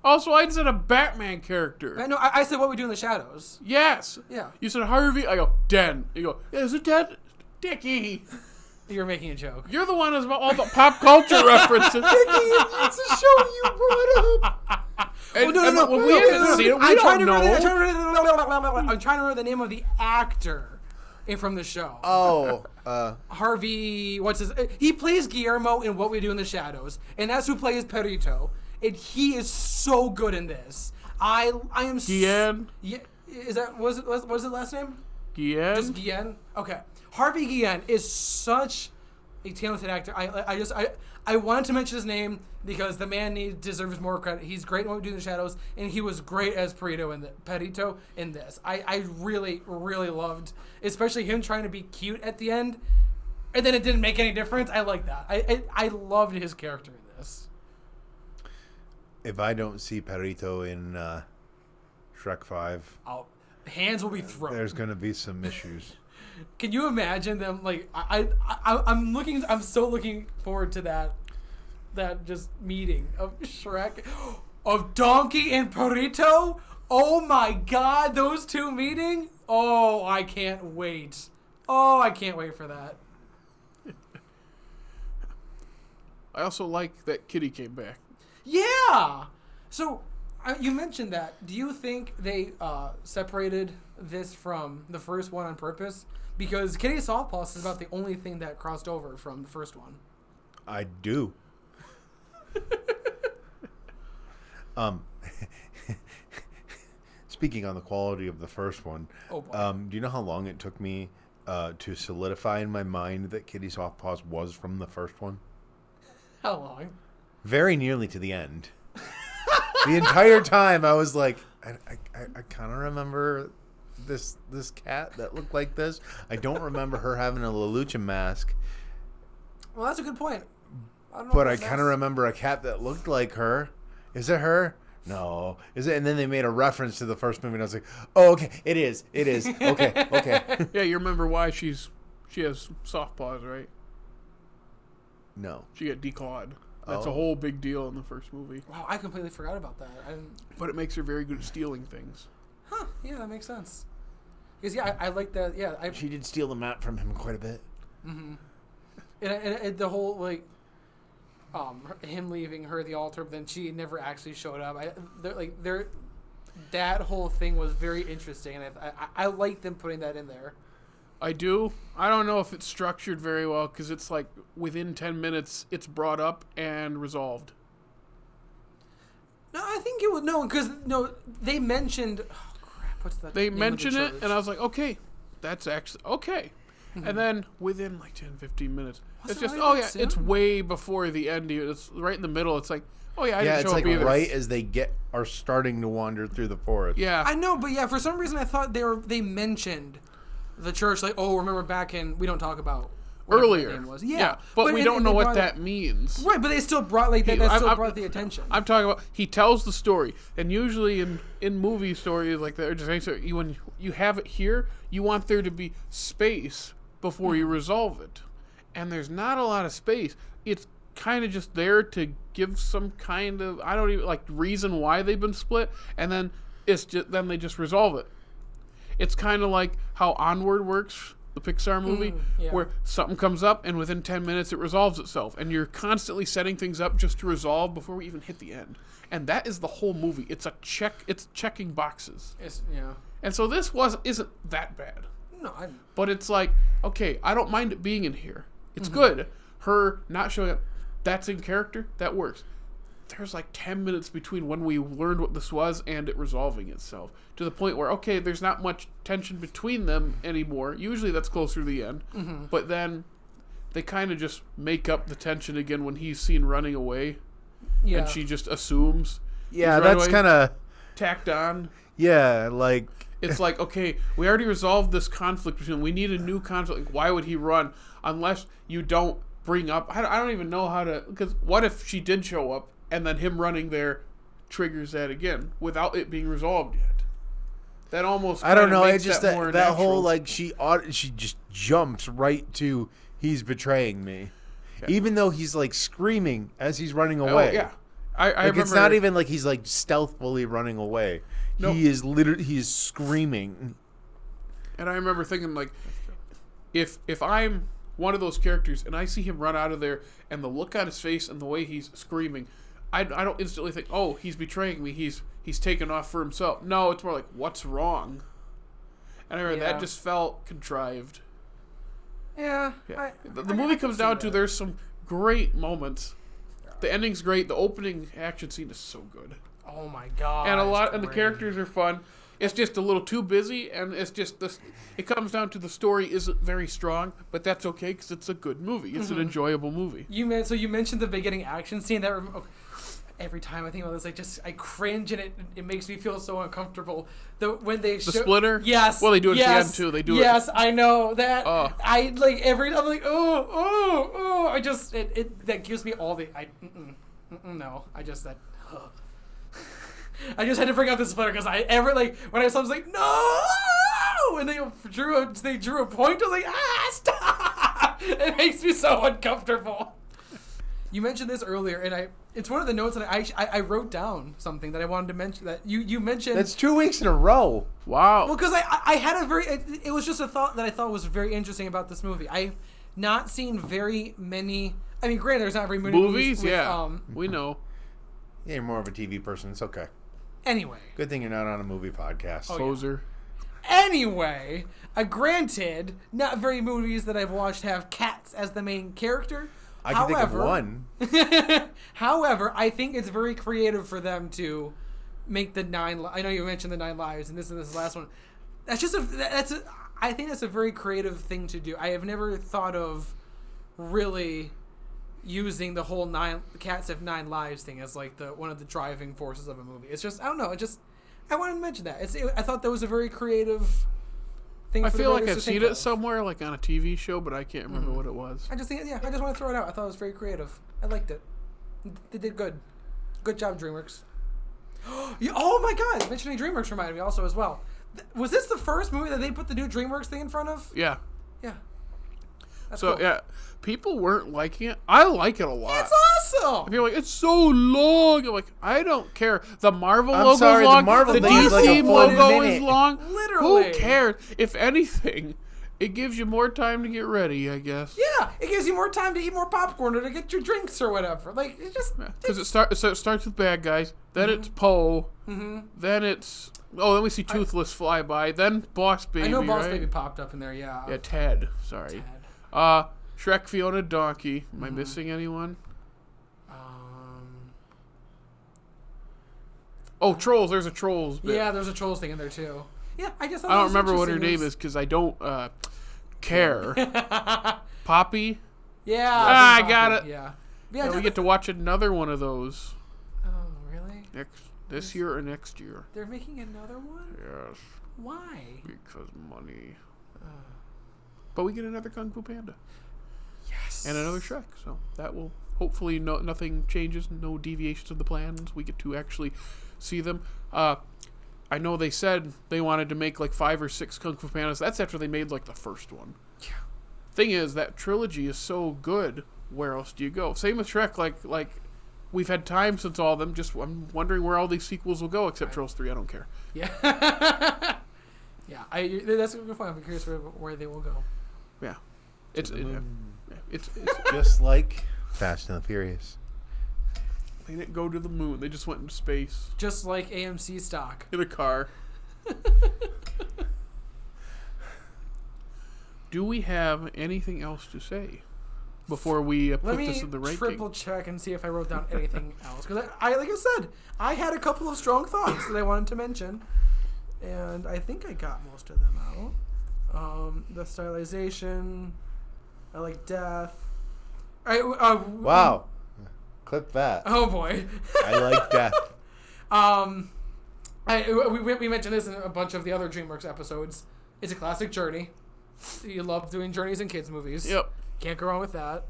Speaker 2: Also, I said a Batman character.
Speaker 3: No, I said What We Do in the Shadows.
Speaker 2: Yes.
Speaker 3: Yeah.
Speaker 2: You said Harvey. I go, Den. You go, is it Den? Dickey.
Speaker 3: You're making a joke.
Speaker 2: You're the one who's about all the pop culture references.
Speaker 1: It's a show you brought up.
Speaker 2: And,
Speaker 3: no.
Speaker 2: We haven't seen it. We don't know.
Speaker 3: I'm trying to remember the name of the actor from the show. Harvey, he plays Guillermo in What We Do in the Shadows, and that's who plays Perito, and he is so good in this. I am.
Speaker 2: Guillen?
Speaker 3: Yeah, was it last name?
Speaker 2: Guillen?
Speaker 3: Just Guillen? Okay. Harvey Guillen is such a talented actor. I wanted to mention his name because the man deserves more credit. He's great in What We Do in the Shadows, and he was great as Perito in this. I really, really loved, especially him trying to be cute at the end, and then it didn't make any difference. I like that. I loved his character in this.
Speaker 1: If I don't see Perito in Shrek 5,
Speaker 3: hands will be thrown.
Speaker 1: There's going to be some issues.
Speaker 3: Can you imagine them like I'm so looking forward to that just meeting of Shrek, of Donkey and Perito. Oh my God, those two meeting. Oh, I can't wait. Oh, I can't wait for that.
Speaker 2: I also like that Kitty came back.
Speaker 3: Yeah. So you mentioned that. Do you think they separated this from the first one on purpose? Because Kitty Softpaws is about the only thing that crossed over from the first one.
Speaker 1: I do. Speaking on the quality of the first one, do you know how long it took me to solidify in my mind that Kitty Softpaws was from the first one?
Speaker 3: How long?
Speaker 1: Very nearly to the end. The entire time I was like, I kind of remember this cat that looked like this. I don't remember her having a Lelouch mask.
Speaker 3: Well, that's a good point.
Speaker 1: But I kind of remember a cat that looked like her. Is it her? No. Is it? And then they made a reference to the first movie, and I was like, oh, okay, it is. Okay.
Speaker 2: Yeah, you remember why she has soft paws, right?
Speaker 1: No.
Speaker 2: She got declawed. That's a whole big deal in the first movie.
Speaker 3: Wow, I completely forgot about that.
Speaker 2: But it makes her very good at stealing things.
Speaker 3: Huh, yeah, that makes sense. Because, yeah, I like that. Yeah,
Speaker 1: she did steal the map from him quite a bit.
Speaker 3: Mm-hmm. And the whole, like, him leaving her at the altar, but then she never actually showed up. That whole thing was very interesting, and I like them putting that in there.
Speaker 2: I do. I don't know if it's structured very well, because it's like within 10 minutes, it's brought up and resolved.
Speaker 3: No, I think it was, because they mentioned, what's that?
Speaker 2: They mentioned it, and I was like, okay, that's actually, okay. Mm-hmm. And then within like 10, 15 minutes, it's just, it's way before the end. It's right in the middle. It's like, I didn't show up either.
Speaker 1: Yeah, it's like right as they are starting to wander through the forest.
Speaker 2: Yeah.
Speaker 3: I know, but yeah, for some reason I thought they mentioned the church, like, remember back in, we don't talk about
Speaker 2: earlier.
Speaker 3: Name was. Yeah.
Speaker 2: But we don't know what that means.
Speaker 3: Right, but they still brought, like, that still brought the attention.
Speaker 2: I'm talking about, he tells the story, and usually in movie stories like that, when you have it here, you want there to be space before you resolve it. And there's not a lot of space. It's kind of just there to give some kind of, I don't even, like, reason why they've been split, and then then they just resolve it. It's kind of like how Onward works, the Pixar movie, where something comes up and within 10 minutes it resolves itself. And you're constantly setting things up just to resolve before we even hit the end. And that is the whole movie. It's it's checking boxes. And so this isn't that bad.
Speaker 3: No,
Speaker 2: but it's like, okay, I don't mind it being in here. It's good. Her not showing up, that's in character, that works. There's like 10 minutes between when we learned what this was and it resolving itself, to the point where, okay, there's not much tension between them anymore. Usually that's closer to the end. Mm-hmm. But then they kind of just make up the tension again when he's seen running away. Yeah. And she just assumes.
Speaker 1: Yeah, that's kind of
Speaker 2: tacked on.
Speaker 1: Yeah, like...
Speaker 2: It's like, okay, we already resolved this conflict between them. We need a new conflict. Like, why would he run? Unless you don't bring up... I don't even know how to... Because what if she did show up and then him running there triggers that again without it being resolved yet? That almost...
Speaker 1: I don't know. It's just
Speaker 2: that
Speaker 1: whole, like, she just jumps right to, he's betraying me. Yeah. Even though he's, like, screaming as he's running away.
Speaker 2: Oh, yeah. I remember,
Speaker 1: it's not even like he's, like, stealthily running away. Nope. He is screaming.
Speaker 2: And I remember thinking, like, if I'm one of those characters and I see him run out of there and the look on his face and the way he's screaming, I don't instantly think, oh, he's betraying me. He's taken off for himself. No, it's more like, what's wrong? And I remember that just felt contrived.
Speaker 3: Yeah.
Speaker 2: Yeah. The movie comes down to there's some great moments. The ending's great. The opening action scene is so good.
Speaker 3: Oh my god!
Speaker 2: And the characters are fun. It's just a little too busy, and it's just this. It comes down to the story isn't very strong, but that's okay because it's a good movie. It's an enjoyable movie.
Speaker 3: You mentioned the beginning action scene that. Every time I think about this, I cringe, and it makes me feel so uncomfortable. When they
Speaker 2: the splitter,
Speaker 3: yes,
Speaker 2: well they do it at the end too. They do
Speaker 3: yes, I know that.
Speaker 2: Oh.
Speaker 3: I like every time I'm like oh. I just that gives me all the no. I just had to bring up the splitter because when I saw it, I was like no, and they drew a point. I was like stop! It makes me so uncomfortable. You mentioned this earlier, and it's one of the notes that I wrote down something that I wanted to mention that you mentioned.
Speaker 1: That's 2 weeks in a row.
Speaker 2: Wow.
Speaker 3: Well, because I had it was just a thought that I thought was very interesting about this movie. I've not seen very many. I mean, granted, there's not very many movies.
Speaker 2: We know.
Speaker 1: Yeah, you're more of a TV person. It's okay.
Speaker 3: Anyway.
Speaker 1: Good thing you're not on a movie podcast.
Speaker 2: Poser.
Speaker 3: Anyway, granted, not very movies that I've watched have cats as the main character.
Speaker 1: I can think of one.
Speaker 3: However, I think it's very creative for them to make the 9. I know you mentioned the 9 lives, and this is the last one. I think that's a very creative thing to do. I have never thought of really using the whole cats have 9 lives thing as like one of the driving forces of a movie. It's just I don't know. I wanted to mention that. I thought that was a very creative.
Speaker 2: I feel like I've seen it somewhere, like on a TV show, but I can't remember what it was.
Speaker 3: I just want to throw it out. I thought it was very creative. I liked it. They did good. Good job, DreamWorks. Oh my God! Mentioning DreamWorks reminded me also as well. Was this the first movie that they put the new DreamWorks thing in front of?
Speaker 2: Yeah.
Speaker 3: Yeah. That's
Speaker 2: so
Speaker 3: cool.
Speaker 2: yeah, people weren't liking it. I like it a lot.
Speaker 3: It's awesome.
Speaker 2: People are like, it's so long. I'm like, I don't care. The Marvel logo's
Speaker 1: sorry, the
Speaker 2: long.
Speaker 1: Marvel
Speaker 2: The
Speaker 1: thing is
Speaker 2: DC
Speaker 1: like a full
Speaker 2: logo
Speaker 1: minute.
Speaker 2: is long.
Speaker 3: Literally.
Speaker 2: Who cares? If anything, it gives you more time to get ready, I guess.
Speaker 3: Yeah, it gives you more time to eat more popcorn or to get your drinks or whatever. Like it just
Speaker 2: because it starts with bad guys. Then it's Poe. Then it's then we see Toothless fly by. Then Boss Baby.
Speaker 3: I know Boss
Speaker 2: right?
Speaker 3: Baby popped up in there. Yeah.
Speaker 2: Yeah, Ted. Sorry.
Speaker 3: Ted.
Speaker 2: Shrek, Fiona, Donkey. Am I missing anyone? Oh, Trolls. There's a Trolls bit.
Speaker 3: Yeah, there's a Trolls thing in there too. Yeah, I just.
Speaker 2: I don't remember what her name is because I don't care. Poppy.
Speaker 3: Yeah.
Speaker 2: I got it.
Speaker 3: Yeah.
Speaker 2: Yeah, we get to watch another one of those.
Speaker 3: Oh, really?
Speaker 2: This year or next year.
Speaker 3: They're making another one?
Speaker 2: Yes.
Speaker 3: Why?
Speaker 2: Because money. But we get another Kung Fu Panda.
Speaker 3: Yes.
Speaker 2: And another Shrek. So that will hopefully nothing changes, no deviations of the plans. We get to actually see them. I know they said they wanted to make like 5 or 6 Kung Fu Pandas. That's after they made like the first one.
Speaker 3: Yeah.
Speaker 2: Thing is, that trilogy is so good. Where else do you go? Same with Shrek. Like we've had time since all of them. I'm wondering where all these sequels will go, except Trolls 3. I don't care.
Speaker 3: Yeah. Yeah. That's a good point. I'm curious where they will go.
Speaker 2: Yeah. It's
Speaker 1: just like Fast and the Furious.
Speaker 2: They didn't go to the moon. They just went into space.
Speaker 3: Just like AMC stock.
Speaker 2: In a car. Do we have anything else to say before we put this in the ranking?
Speaker 3: Let me triple check and see if I wrote down anything else. Because I, like I said, I had a couple of strong thoughts that I wanted to mention. And I think I got most of them out. The stylization. I like death.
Speaker 1: Wow. Clip that.
Speaker 3: Oh boy.
Speaker 1: I like death.
Speaker 3: We mentioned this in a bunch of the other DreamWorks episodes. It's a classic journey. You love doing journeys in kids' movies.
Speaker 2: Yep.
Speaker 3: Can't go wrong with that.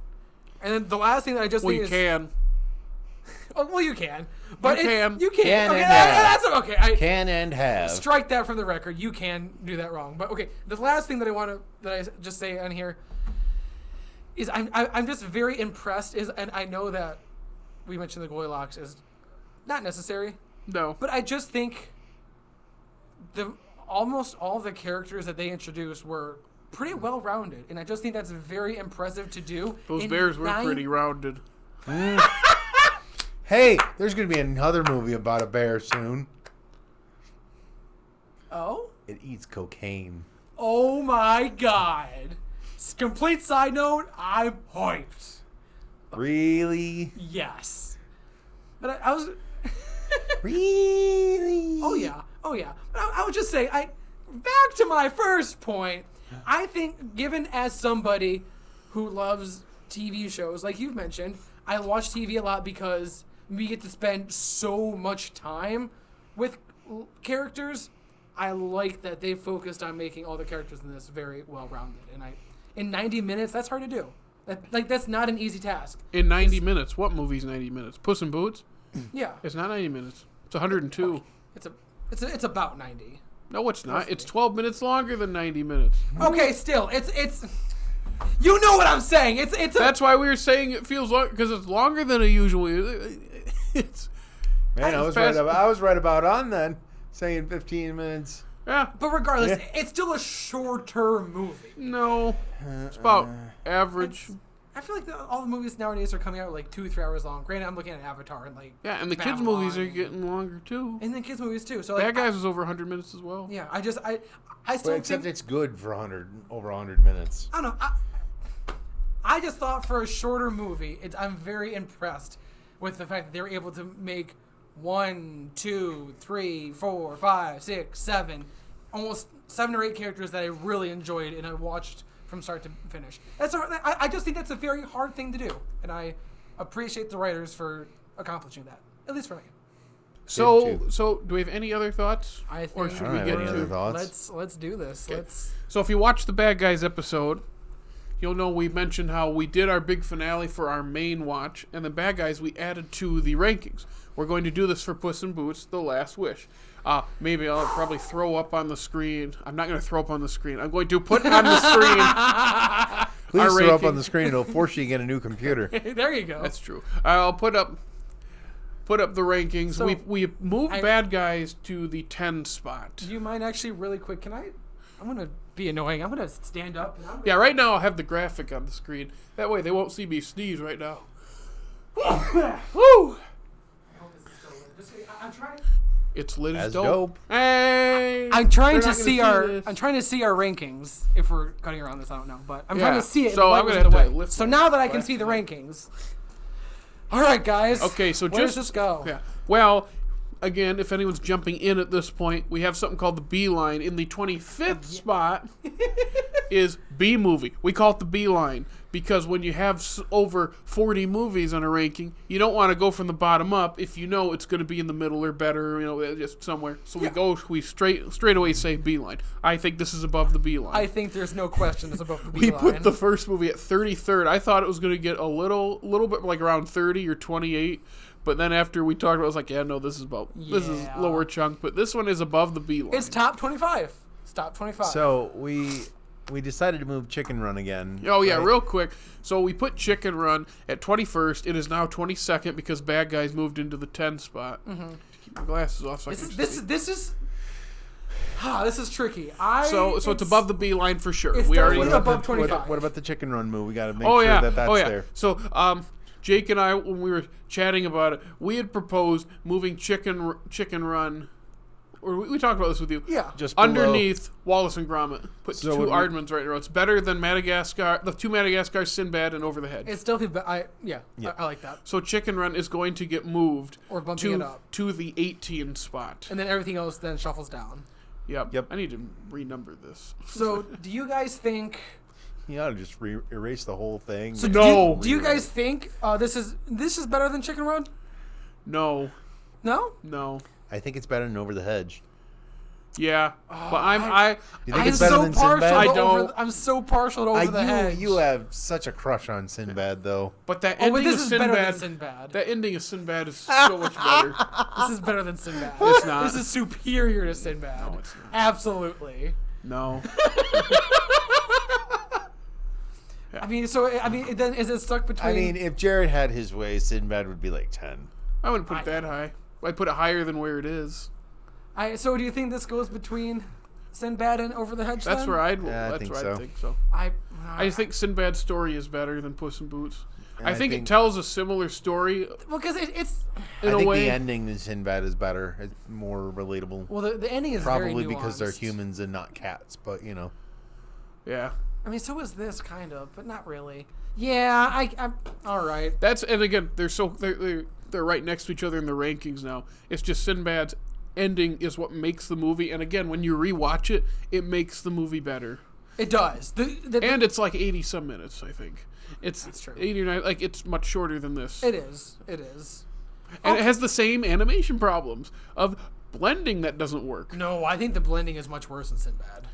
Speaker 3: And then the last thing that I just think
Speaker 2: you
Speaker 3: is...
Speaker 2: can.
Speaker 3: Oh, well, you can. But
Speaker 2: You can.
Speaker 3: You can.
Speaker 1: Can
Speaker 3: okay,
Speaker 1: and have.
Speaker 3: that's okay.
Speaker 1: Can and have.
Speaker 3: Strike that from the record. You can do that wrong. But okay, the last thing that I just say on here is I'm just very impressed. And I know that we mentioned the Goylocks is not necessary.
Speaker 2: No.
Speaker 3: But I just think almost all the characters that they introduced were pretty well rounded, and I just think that's very impressive to do.
Speaker 2: Those bears were pretty rounded.
Speaker 1: Hey, there's going to be another movie about a bear soon.
Speaker 3: Oh?
Speaker 1: It eats cocaine.
Speaker 3: Oh my god. Complete side note, I'm hyped.
Speaker 1: Really?
Speaker 3: Yes. But I was...
Speaker 1: Really?
Speaker 3: Oh yeah. But I would just say, back to my first point, I think given as somebody who loves TV shows, like you've mentioned, I watch TV a lot because we get to spend so much time with characters. I like that they focused on making all the characters in this very well-rounded. And in 90 minutes, that's hard to do. That's not an easy task.
Speaker 2: In 90 minutes? What movie's 90 minutes? Puss in Boots?
Speaker 3: Yeah.
Speaker 2: It's not 90 minutes. It's 102.
Speaker 3: It's about 90.
Speaker 2: No, it's not. It's 12 minutes longer than 90 minutes.
Speaker 3: Okay, still, it's. You know what I'm saying? It's.
Speaker 2: That's why we were saying it feels long because it's longer than a usual. It's.
Speaker 1: Man, I was right about on then, saying 15 minutes.
Speaker 2: Yeah.
Speaker 3: But regardless, it's still a shorter movie.
Speaker 2: No. It's about average.
Speaker 3: I feel like all the movies nowadays are coming out like 2-3 hours long. Granted, I'm looking at Avatar and
Speaker 2: Yeah, and the kids'
Speaker 3: Babylon
Speaker 2: movies are getting longer too.
Speaker 3: and then kids movies too. So
Speaker 2: Bad Guys was over 100 minutes as well.
Speaker 3: Yeah, I still
Speaker 1: Except
Speaker 3: think
Speaker 1: it's good for over 100 minutes.
Speaker 3: I don't know. I just thought for a shorter movie, I'm very impressed with the fact that they were able to make 1, 2, 3, 4, 5, 6, 7, almost 7 or 8 characters that I really enjoyed and I watched from start to finish. I just think that's a very hard thing to do, and I appreciate the writers for accomplishing that. At least for me.
Speaker 2: So do we have any other thoughts?
Speaker 3: I think
Speaker 2: Or should
Speaker 1: I don't
Speaker 2: we
Speaker 1: have
Speaker 2: get
Speaker 1: any other
Speaker 2: to?
Speaker 1: thoughts.
Speaker 3: Let's do this.
Speaker 2: Okay.
Speaker 3: Let's.
Speaker 2: So if you watch the Bad Guys episode, you'll know we mentioned how we did our big finale for our main watch, and the Bad Guys we added to the rankings. We're going to do this for Puss in Boots: The Last Wish. Maybe I'll probably throw up on the screen. I'm not going to throw up on the screen. I'm going to put on the screen.
Speaker 1: Please throw up on the screen. It'll force you to get a new computer.
Speaker 3: There you go.
Speaker 2: That's true. I'll put up the rankings.
Speaker 3: So,
Speaker 2: we moved Bad Guys to the 10 spot.
Speaker 3: Do you mind actually really quick? I'm going to be annoying. I'm going to stand up. And
Speaker 2: Yeah, right now I'll have the graphic on the screen. That way they won't see me sneeze right now. Woo!
Speaker 3: I'm trying.
Speaker 2: It's lit as
Speaker 1: As
Speaker 2: dope.
Speaker 1: dope.
Speaker 2: Hey!
Speaker 3: I'm trying
Speaker 2: They're
Speaker 3: to
Speaker 2: not gonna
Speaker 3: see our.
Speaker 2: this.
Speaker 3: I'm trying to see our rankings. If we're cutting around this, I don't know, but I'm
Speaker 2: Yeah,
Speaker 3: trying to see it.
Speaker 2: so
Speaker 3: in
Speaker 2: I'm
Speaker 3: the
Speaker 2: gonna have to
Speaker 3: way.
Speaker 2: lift
Speaker 3: So
Speaker 2: my
Speaker 3: now that I can see
Speaker 2: glasses
Speaker 3: the
Speaker 2: up.
Speaker 3: rankings. All right, guys.
Speaker 2: Okay, so
Speaker 3: where does
Speaker 2: just
Speaker 3: this go?
Speaker 2: Yeah. Well, again, if anyone's jumping in at this point, we have something called the B line. In the 25th spot is B movie. We call it the B line because when you have over 40 movies on a ranking, you don't want to go from the bottom up if you know it's going to be in the middle or better, just somewhere. So we straight away say B line. I think this is above the B line.
Speaker 3: I think there's no question it's above the B
Speaker 2: We
Speaker 3: line.
Speaker 2: put the first movie at 33rd. I thought it was going to get a little bit like around 30 or 28. But then after we talked about it, I was like, yeah, no, this is
Speaker 3: Yeah.
Speaker 2: lower chunk. But this one is above the B line.
Speaker 3: It's top 25. It's top 25.
Speaker 1: So we decided to move Chicken Run again.
Speaker 2: Oh, yeah,
Speaker 1: right?
Speaker 2: real quick. So we put Chicken Run at 21st. It is now 22nd because Bad Guys moved into the 10 spot. Mm-hmm. Keep my glasses off so I can
Speaker 3: this is tricky.
Speaker 2: So it's above the B line for sure.
Speaker 3: It's
Speaker 2: We already
Speaker 3: definitely above 25.
Speaker 1: What about the Chicken Run move? We got to make sure that that's there.
Speaker 2: So Jake and I, when we were chatting about it, we had proposed moving Chicken Run, or we talked about this with you.
Speaker 3: Yeah.
Speaker 1: Just below.
Speaker 2: Underneath Wallace and Gromit. Put
Speaker 1: So
Speaker 2: two
Speaker 1: would we-
Speaker 2: Aardmans right now. It's better than Madagascar, the two Madagascar, Sinbad, and Over the Hedge.
Speaker 3: It's definitely. I like that.
Speaker 2: So Chicken Run is going to get moved
Speaker 3: Or bumping it up.
Speaker 2: to the 18 spot.
Speaker 3: And then everything else then shuffles down.
Speaker 2: Yep. I need to renumber this.
Speaker 3: So, do you guys think?
Speaker 1: You ought to just erase the whole thing.
Speaker 3: So
Speaker 2: No.
Speaker 3: Do you guys think this is better than Chicken Run?
Speaker 2: No.
Speaker 3: No.
Speaker 1: I think it's better than Over the Hedge.
Speaker 2: Yeah. But
Speaker 1: You think it's better than Sinbad?
Speaker 2: I don't.
Speaker 3: I'm so partial to Over the Hedge.
Speaker 1: You have such a crush on Sinbad, though.
Speaker 2: But that
Speaker 3: but
Speaker 2: ending
Speaker 3: this
Speaker 2: of
Speaker 3: is better than
Speaker 2: Sinbad.
Speaker 3: Sinbad.
Speaker 2: That ending of Sinbad is so much better.
Speaker 3: This is better than Sinbad.
Speaker 2: It's not.
Speaker 3: This is superior to Sinbad.
Speaker 2: No, it's not.
Speaker 3: Absolutely.
Speaker 2: No.
Speaker 3: Then is it stuck between?
Speaker 1: I mean, if Jared had his way, Sinbad would be like 10.
Speaker 2: I wouldn't put it that high. I'd put it higher than where it is.
Speaker 3: So do you think this goes between Sinbad and Over the Hedge?
Speaker 2: That's
Speaker 3: then?
Speaker 2: where I'd.
Speaker 1: Yeah, I
Speaker 2: that's
Speaker 1: think
Speaker 2: where
Speaker 1: so.
Speaker 2: I think so.
Speaker 3: I
Speaker 2: I think Sinbad's story is better than Puss in Boots. I think it tells a similar story.
Speaker 3: Well, because it's
Speaker 2: in
Speaker 1: I
Speaker 2: a
Speaker 1: think
Speaker 2: way.
Speaker 1: the ending in Sinbad is better. It's more relatable.
Speaker 3: well, the ending is
Speaker 1: Probably
Speaker 3: very
Speaker 1: because they're
Speaker 3: nuanced.
Speaker 1: humans and not cats, but
Speaker 2: Yeah.
Speaker 3: I mean, so is this kind of, but not really. Yeah, I'm all right.
Speaker 2: And again, they're right next to each other in the rankings now. It's just Sinbad's ending is what makes the movie, and again, when you rewatch it, it makes the movie better.
Speaker 3: It does.
Speaker 2: And it's like 80 some minutes, I think.
Speaker 3: That's true.
Speaker 2: 80 or 90, like it's much shorter than this.
Speaker 3: It is. It is.
Speaker 2: And it has the same animation problems of blending that doesn't work.
Speaker 3: No, I think the blending is much worse than Sinbad.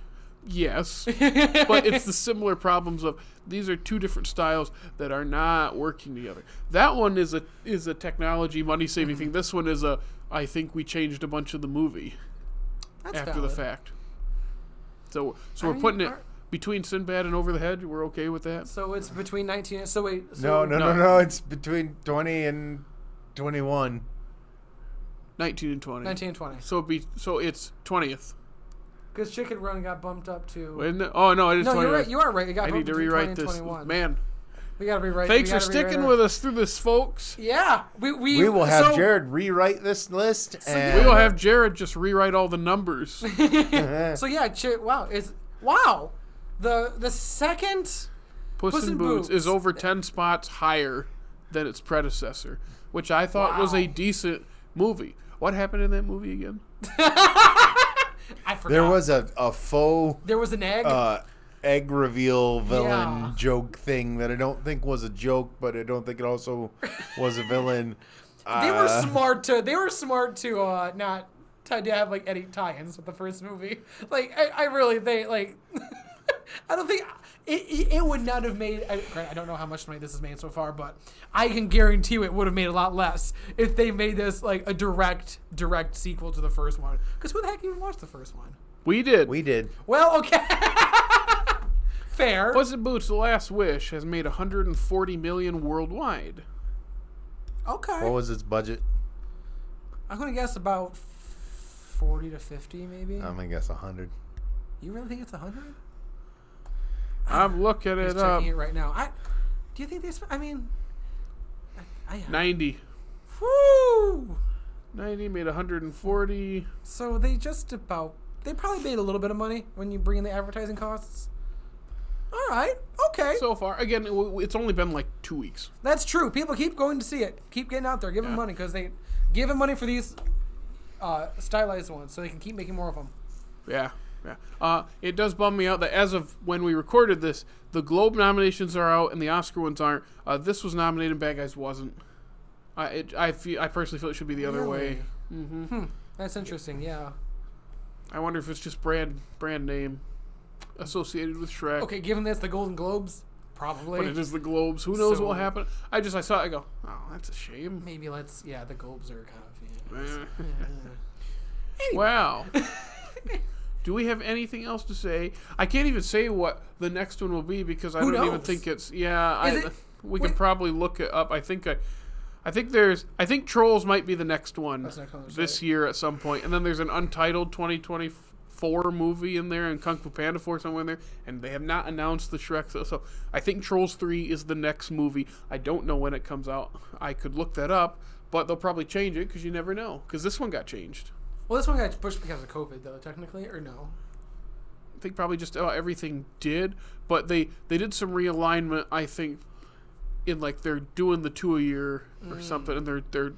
Speaker 2: Yes, but it's the similar problems of these are two different styles that are not working together. That one is a technology money saving thing. This one is I think we changed a bunch of the movie
Speaker 3: That's
Speaker 2: after
Speaker 3: valid.
Speaker 2: the fact. So we're putting it between Sinbad and Over the Hedge. We're okay with that.
Speaker 3: So it's between 19. So wait.
Speaker 1: no.
Speaker 3: So
Speaker 1: It's between 20 and 21.
Speaker 2: 19 and 20.
Speaker 3: 19 and 20.
Speaker 2: So it's 20th.
Speaker 3: Because Chicken Run got bumped up to.
Speaker 2: Isn't it? Oh no, it is 20th.
Speaker 3: No, you're right. You are right. It got
Speaker 2: I
Speaker 3: bumped
Speaker 2: need to
Speaker 3: between 20
Speaker 2: rewrite
Speaker 3: and
Speaker 2: this.
Speaker 3: 21.
Speaker 2: Man,
Speaker 3: We got to rewrite.
Speaker 2: thanks for sticking with us through this, folks.
Speaker 3: Yeah,
Speaker 1: We will have Jared rewrite this list, and
Speaker 2: We will have Jared just rewrite all the numbers.
Speaker 3: So yeah, wow. The second
Speaker 2: Puss in Boots is over 10 spots higher than its predecessor, which I thought was a decent movie. What happened in that movie again?
Speaker 3: I forgot.
Speaker 1: there was a faux
Speaker 3: There was an egg.
Speaker 1: egg reveal villain
Speaker 3: Yeah.
Speaker 1: joke thing that I don't think was a joke, but I don't think it also was a villain.
Speaker 3: They were smart to not to have like any tie-ins with the first movie. Like I really think like I don't think it would not have made. I don't know how much money this has made so far, but I can guarantee you it would have made a lot less if they made this like a direct sequel to the first one. Because who the heck even watched the first one?
Speaker 2: We did.
Speaker 1: We did.
Speaker 3: Well, okay, fair.
Speaker 2: Puss in Boots: The Last Wish has made $140 million worldwide.
Speaker 3: Okay,
Speaker 1: What was its budget?
Speaker 3: I'm gonna guess about 40 to 50, maybe.
Speaker 1: I'm gonna guess 100.
Speaker 3: You really think it's 100?
Speaker 2: I'm looking
Speaker 3: Just
Speaker 2: it up.
Speaker 3: checking it right now. Do you think this? I mean,
Speaker 2: 90.
Speaker 3: Woo!
Speaker 2: 90 made 140.
Speaker 3: So they probably made a little bit of money when you bring in the advertising costs. All right, okay.
Speaker 2: So far, again, it's only been like 2 weeks.
Speaker 3: That's true. People keep going to see it. Keep getting out there, giving money because they give them money for these stylized ones, so they can keep making more of them.
Speaker 2: Yeah. It does bum me out that as of when we recorded this, the Globe nominations are out and the Oscar ones aren't. This was nominated and Bad Guys wasn't. I personally feel it should be the other way. Mm-hmm.
Speaker 3: That's interesting. Yeah.
Speaker 2: I wonder if it's just brand name associated with Shrek.
Speaker 3: Okay, given that's the Golden Globes, probably.
Speaker 2: But it is the Globes. Who knows
Speaker 3: So-
Speaker 2: what will happen? I saw it. I go, oh, that's a shame.
Speaker 3: Maybe the Globes are kind of.
Speaker 2: Eh. Wow. Do we have anything else to say? I can't even say what the next one will be because I
Speaker 3: Who
Speaker 2: don't even
Speaker 3: knows?
Speaker 2: think it's. Yeah,
Speaker 3: Is it-
Speaker 2: we
Speaker 3: wait.
Speaker 2: could probably look it up. I think Trolls might be the next one
Speaker 3: That's next one, that's
Speaker 2: this
Speaker 3: right.
Speaker 2: year at some point, and then there's an untitled 2024 movie in there, and Kung Fu Panda 4 somewhere in there, and they have not announced the Shrek. So I think Trolls 3 is the next movie. I don't know when it comes out. I could look that up, but they'll probably change it because you never know. Because this one got changed.
Speaker 3: Well, this one got pushed because of COVID, though, technically, or no?
Speaker 2: I think probably just everything did, but they did some realignment. I think in like they're doing the 2 a year or something, and they're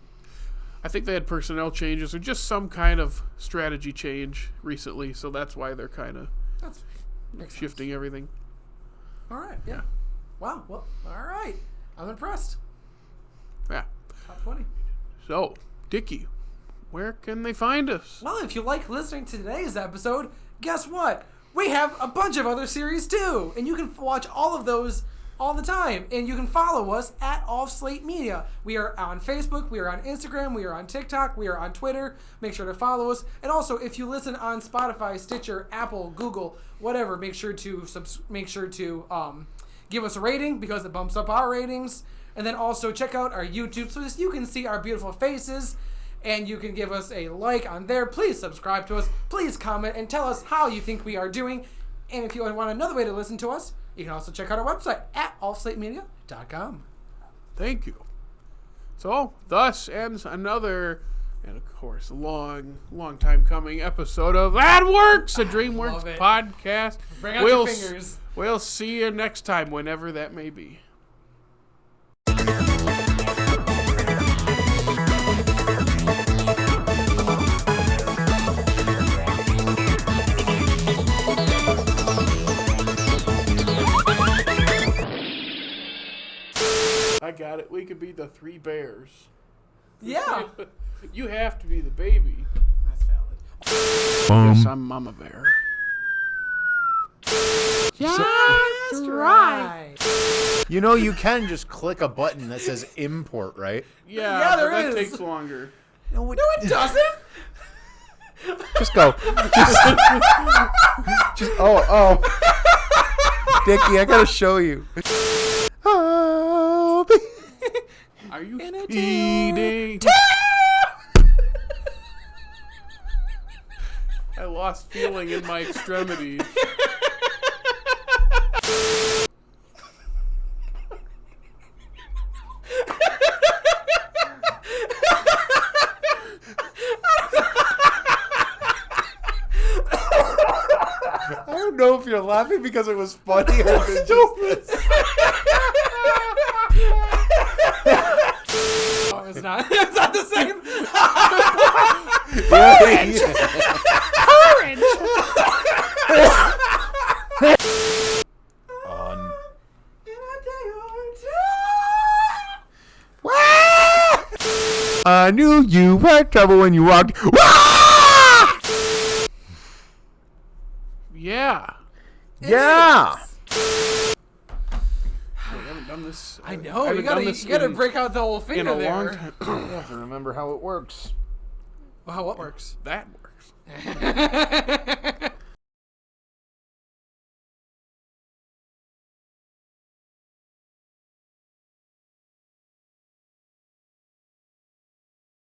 Speaker 2: I think they had personnel changes or just some kind of strategy change recently, so that's why they're kind of
Speaker 3: Makes
Speaker 2: shifting everything.
Speaker 3: All right. Yeah. Wow. Well. All right. I'm impressed.
Speaker 2: Yeah.
Speaker 3: Top 20.
Speaker 2: So, Dickey, where can they find us?
Speaker 3: Well, if you like listening to today's episode, guess what? We have a bunch of other series too, and you can watch all of those all the time. And you can follow us at All Slate Media. We are on Facebook, we are on Instagram, we are on TikTok, we are on Twitter. Make sure to follow us. And also, if you listen on Spotify, Stitcher, Apple, Google, whatever, make sure to give us a rating because it bumps up our ratings. And then also check out our YouTube so that you can see our beautiful faces. And you can give us a like on there. Please subscribe to us. Please comment and tell us how you think we are doing. And if you want another way to listen to us, you can also check out our website at allslatemedia.com.
Speaker 2: Thank you. So, thus ends another, and of course, long time coming episode of That Works, a DreamWorks podcast.
Speaker 3: Bring out your fingers.
Speaker 2: We'll see you next time, whenever that may be. I got it. We could be the three bears.
Speaker 3: Yeah.
Speaker 2: You have to be the baby.
Speaker 3: That's valid.
Speaker 2: Yes, I'm Mama Bear.
Speaker 3: Just right.
Speaker 1: You know, you can just click a button that says import, right?
Speaker 2: Yeah,
Speaker 3: there
Speaker 2: that
Speaker 3: is.
Speaker 2: takes longer.
Speaker 1: No,
Speaker 3: No, it doesn't.
Speaker 1: Just go. Just oh. Dickey, I gotta show you. Oh,
Speaker 2: Are you speeding? I lost feeling in my extremities.
Speaker 1: I don't know if you're laughing because it was funny or if it's just this.
Speaker 3: Oh, it's not. It's not the same.
Speaker 1: Orange. On. I knew you had trouble when you walked.
Speaker 2: Yeah.
Speaker 1: Yeah.
Speaker 2: I haven't done this.
Speaker 3: I know.
Speaker 2: haven't done this
Speaker 3: You gotta
Speaker 2: in-
Speaker 3: break out the whole
Speaker 2: in
Speaker 3: finger
Speaker 2: a
Speaker 3: there.
Speaker 2: long time.
Speaker 1: I have to remember how it works.
Speaker 3: Wow, what works?
Speaker 2: That works.